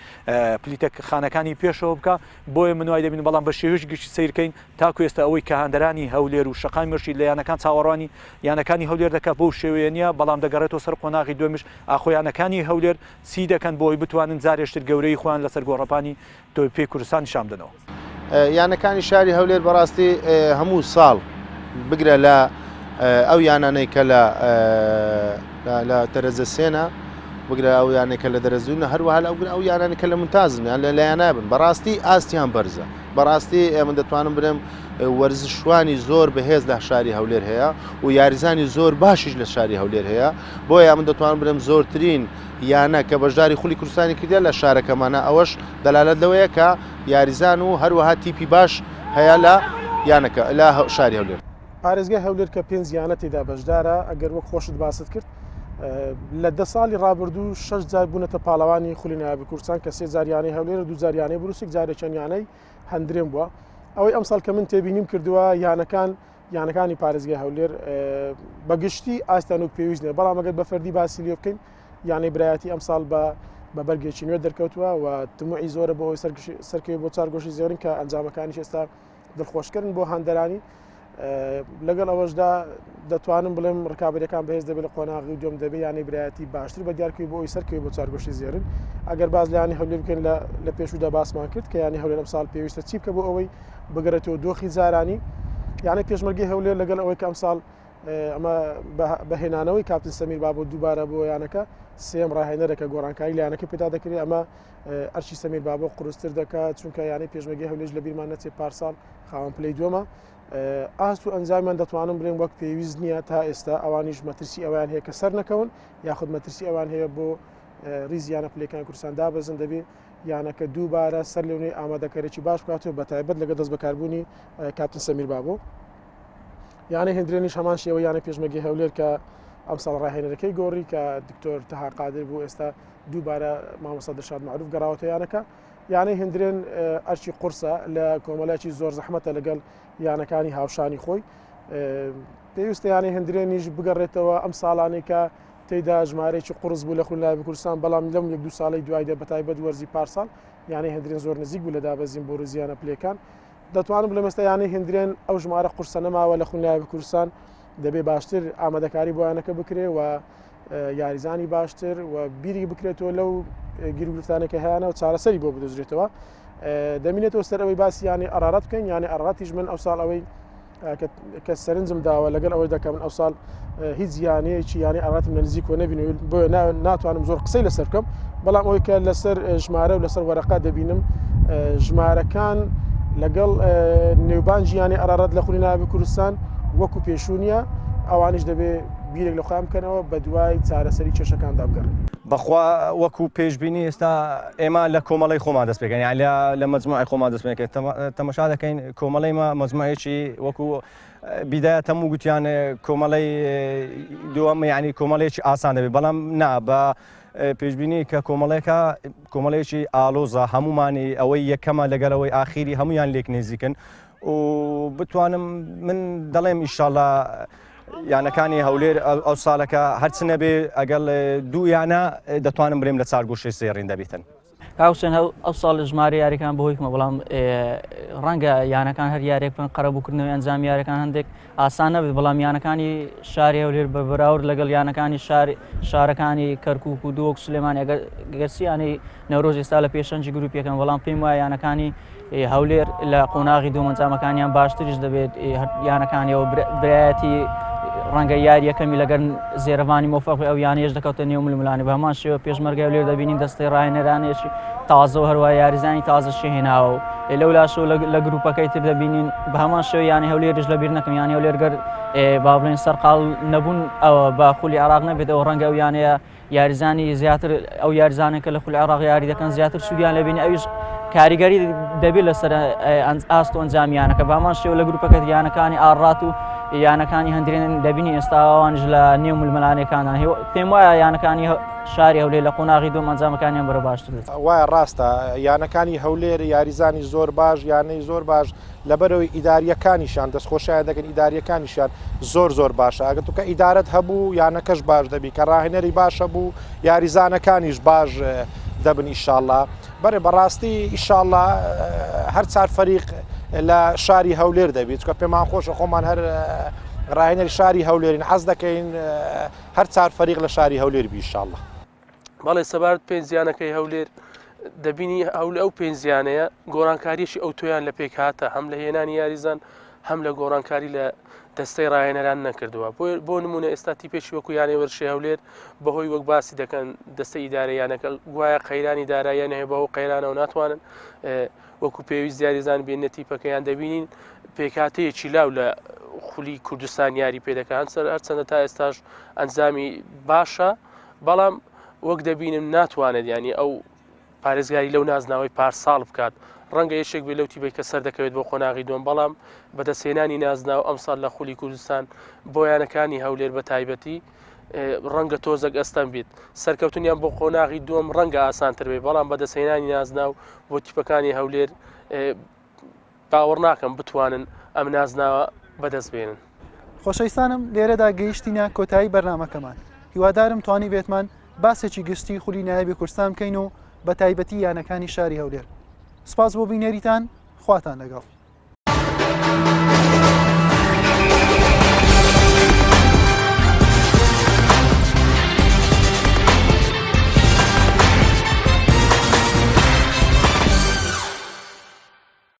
پلیتە خانەکانی پێشەوە بکە بۆیە منوای دەبین بەڵام بە شێوش گشتی سیرکەین تاکو ئێستا ئەوەی کە هاندەرانی هەولێر و شەقامی مرشی لە یانەکان چاوەڕوانی یانەکانی هەولێر دەکات بەو شێوەیە نییە بەڵام دەگەڕێتەوە سەر قۆناغی دومیش ئاخۆیانەکانی هەولێر سی دەکەن بۆی بتوانن جارێشتر گەورەی خۆیان لەسەر گۆڕەپانی تۆپی کوردستان شام دەنەوە یانەکانی شاری هەولێر بەڕاستی هەموو ساڵ بگرە لە ئەو یانانەی کە لە تەرەزە سێنە بگرە ئەو یانێکە لە دەرەزوونە هەروەها ئەو یانانێکە لە منتازن یان لە لایەنابن بەڕاستی ئاستیان بەرزە بەڕاستی من دەتوانم برم وەرزشوانی زۆر بەهێز لە شاری هەولێر هەیە و یاریزانی زۆر باشیش لە شاری هەولێر هەیە بۆیە من دەتوانم برم زۆرترین یانە کە بەشداری خولی کوردستانی کردیا لە شارەکەمانە ئەوەش دەلالەت لەوەیە کە یاریزان و هەروەها تیپی باش هەیە لە یانەکە لە شاری هەولێر پارێزگای هەولێر کە پێنج یانە تێدا بەشدارە ئەگەر وەک خۆشت باست کرد لە 10 ساڵی ڕابردوو 6 جار بوونەتە پاڵەوانی خولی نایابی کوردستان کە 3 جاریانەی هەولێر و 2 جاریانەی بروسێک جارێکیان یانەی هەندرێن بووە ئەوەی ئەمساڵ کە من تێبینیم کردووە یانەکانی پارێزگای هەولێر بەگشتی ئاستیان و پێویست نیە بەڵام ئەگەر بە فەردی باسی لێ بکەین یانەی برایەتی ئەمساڵ بە بەرگێکی نوێ دەرکەوتووە و تموعی زۆرە بۆ ئەوەی سەرکەوی بۆ چارگۆشی زێڕین کە ئەنجامەکانیش ئێستا دڵخۆشکردن بۆ هاندەرانی لەگەڵ ئەوەشدا دەتوانم بڵێم ڕکابەرەکان بەهێز دەبێت لە قۆناغی و دوم دەبێت یانی برایەتی باشتر بە دیارکەوی بۆ ئەوی سەرکەوی بۆ چارگۆشی زێڕن ئەگەر باز لە ینی هەولێر بکەین لە پێشودا باسمان کرد کە ینی هەولێر ئەمساڵ پێویستە چی بکە بۆ ئەوەی بگەڕێتەوە دۆخی زارانی یانە پێشمەرگەی هەولێر لەگەڵ ئەوەی کە ئەمساڵ ئەمە بەهێنانەوەی کاپتن سەمیر بابۆ دووبارە بۆ یانەکە سێم ڕاهێنەرەکە گۆڕانکاری لە یانەکە پێدا دەکرێت ئەمە ئەرشی سەمیر بابۆ قورستر دەکات چونکە یانی پێشمەرگەی هەولێر لە بیرمان نەچێت پارساڵ خاوەن پلەی دووەمە ئاست و ئەنجامیان دەتوانم بڵێم وەک پێویست نییە تا ئێستا ئەوانیش مەترسی ئەویان هەیە کە سەر نەکەون یاخود مەترسی ئەوان هەیە بۆ ریزیانە پلەکان کوردستان دابەزن دەبێت یانەکە دووبارە سەر لەونەی ئامادەکاریی باش بکاتەوە بە تایبەت لەگە دەست بەکاربوونی کاپتن سەمیر بابۆ یانە هێندرێنیش هەمان شێوە یانە پێشمەرگەی هەولێر کە ئەمساڵ ڕاهێنەرەکەی گۆڕی کە دکتۆر تەها قادر بوو ئێستا دووبارە مامۆستا دەشاد معروف گەڕاوەتە یانەکە یانەی هێندرێن ئەرچی قورسە لە کۆمەڵایکی زۆر زەحمەتە لەگەڵ یانەکانی هاوشانی خۆی پێویستە یانی هێندرێنیش بگەڕێتەوە ئەم ساڵانەی کە تێدا ژمارەیەکی قرس بوو لە خولی نایابی کوردستان بەڵام لەم 1-2 ساڵی دوایدا بەتایبەت وەرزی پارساڵ یعنی هەندرێن زۆر نزیک بوو لە دابەزین بۆ ڕزیانە پلەکان دەتوانم لە مەستا یانی هەندرێن ئەو ژمارە قورسە نەماوە لە خولی نایابی کوردستان دەبێ باشتر ئامادەکاری بۆ یانەکە بکرێ و یاریزانی باشتر و بیری بکرێتەوە لەو گیرگرفتانێکە هەیەە و چارەسەری بۆ بدۆزرێتەوە دەمینێتەوە سەر ئەوەی باسی ینی ئەرارەت بکەین ینی ئەراتیش من ئەو ساڵ ئەوەی کە سەرنجم داوە لەگەڵ ئەوەی دەکەم ئەو ساڵ هیچ زیانەیەکی ینی ئەراتم لە نزیکۆ نەبین بۆ ناتوانم زۆر قسەی لەسەر بکەم بەڵام ئەوەی کە لەسەر ژمارە و لەسەر وەرەقا دەبینم ژمارەکان لەگەڵ نێوبانجی ینی ئەرارەت لە خولی نایابی کوردستان وەکو پێشوونیە ئەوانش دەبێ بیرێک لە خۆیان بکەنەوە بە دوای چارەسەری کێشەکاندا بگەڕن بەخوا وەکو پێشبینی ئێستا ئێمە لە کۆمەڵی خۆمان دەست پێکەین لە مەجموعی خۆمان دەست پێکەین تەماشا دەکەین کۆمەڵیمە مەجموعەیەکی وەکو بیدایە هەموو گوتیان کۆمەڵی دووەم یعنی کۆمەڵێکی ئاسان دەبێت بەڵام نا بە پێشبینی کە کۆمەڵەیەکی ئالۆزە هەمومانی ئەوەی یەکەمە لەگەرەوەی ئاخیری هەمویان لێک نێزیکن و بتوانم من دەڵێم ئیشاڵە یانەکانی هەولێر ئەو ساڵەکە هەرچ نەبێ ئەگەڵ دوو یانە دەتوانم برێم لە چارگۆشەی سێڕین دەبێتن کاوسێن ئەو ساڵ ژمارە یاریەکان بەهۆیکمە بەڵام ڕەنگە یانەکان هەر یارێک بن قەرەبووکردنەوەی ئەنجام یاریەکان هەندێک ئاسان نەبێت بەڵام یانەکانی شاری هەولێر بە بەراورد لەگەڵ یانەکانی شارەکانی کەرکووک و دووەک سلێمانی گەرسیانی نەورۆز ئێستا لە پێشەنجی گروپیەکەن بەڵام پێم وایە یانەکانی هەولێر لە قۆناغی دوومەنجامەکانیان باشتریش دەبێت یانەکانیەوە برایەتی ڕەنگە یاری یەکەمی لەگەر زێرەوانی مۆفەق ئەو یانەیەش دەکەوتە نێو ململانی بە هەمان شێوە پێشمەرگای هەولێر دەبینین دەستەی ڕاهێنەرانێکی تازە و هەروە یاریزانی تازەشی هێناوە و لەولاشەوە لە گروپەکەی تر دەبینین بە هەمان شێوە یانی هەولێرش لەبیر نەکەم یانی هەولێر گەر با بڵێن سەرقاڵ نەبوون ئەوە بە خولی عێراق نەبێت ئەو ڕەنگە ئەو یانەیە یاریزانی زیاتر ئەو یاریزانێکە لە خولی عێراق یاری دەکەن زیاتر سوودیان لەبینی ئەویش کاریگەری دەبێت لەسەر ئاست و ئەنجامیانەکە بە هەمان شێوە لە گروپەکە یانەکانی ئاڕات و یانەکانی هەندرێن دەبینی ئێستاوانش لە نێو ململانەکانان پێم وایە یانەکانی شاری هەولێر لە قۆناغی دوو ئەنجامەکانیان بەرە باشتر وایە ڕاستە یانەکانی هەولێر یاریزانی زۆر باش یانەی زۆر باش لەبەرەوەی ئیداریەکانیشان دەستخۆشیان دەکەن ئیداریەکانیشان زۆر باشە ئەگەر توکە ئیدارەت هەبوو یانەکەش باش دەبی کە ڕاهێنەری باشە بوو یاریزانەکانیش باش دەبن ئیشاڵڵا بەرێ بەڕاستی ئیشاڵڵا هەر چار فەریق لە شاری هەولێر دەبێت چکە پێمان خۆشە خۆمان هەر ڕاهێنەری شاری هەولێرین حەز دەکەین هەر چار فەریق لە شاری هەولێر بی ئیشاڵڵا بەڵێ سەبارەت پێنجیانەکەی هەولێر دەبینی ئەو پێنجیانەیە گۆڕانکاریشی ئەو تۆیان لە پێک هاتە هەم لە هێنانی یاریزان هەم لە گۆڕانکاری لە دەستەی ڕاهێنەران نەکردووە بۆ نمونە ئێستا تیپێکی وەکو یانەی وەرشی هەولێر بەهۆی وەک باسی دەکەن دەستەی ئیدارەیانەکە گوایە قەیرانی داراییان هەیە بەهۆ قەیرانەوە ناتوانن وەکو پێویست یاریزان بێنە تیپەکەیان دەبینین پێکاتەیەکی لاو لە خولی کوردستان یاری پێدەکەن هەرچەندە تا ئێستاش ئەنجامی باشە بەڵام وەک دەبینم ناتوانێت ینی ئەو پارێزگاری لەو نازناوی پارساڵ بکات ڕەنگە یەشێک بێ لەو تیبەی کە سەر دەکەوێت بۆ قۆناغی دوم بەڵام بەدەستهێنانی نازناو ئەمساڵ لە خولی کوردستان بۆ یانەکانی هەولێر بە تایبەتی ڕەنگە تۆزەک ئەستەم بیت سەرکەوتنیان بۆ قۆناغی دووەم ڕەنگە ئاسانتر بێ بەڵام بەدەستهێنانی نازناو بۆ تیپەکانی هەولێر باوەڕ ناکەم بتوانن ئەم نازناوە بەدەست بێنن. خۆشەویستانم لێرەدا گەیشتینە کۆتایی بەرنامەکەمان هیوادارم توانی بێتمان باسێکی گشتی خولی نایابی کوردستان بکەین و بە تایبەتی یانەکانی شاری هەولێر. سپاس بۆ بینێریتان خواتان لەگەڵ.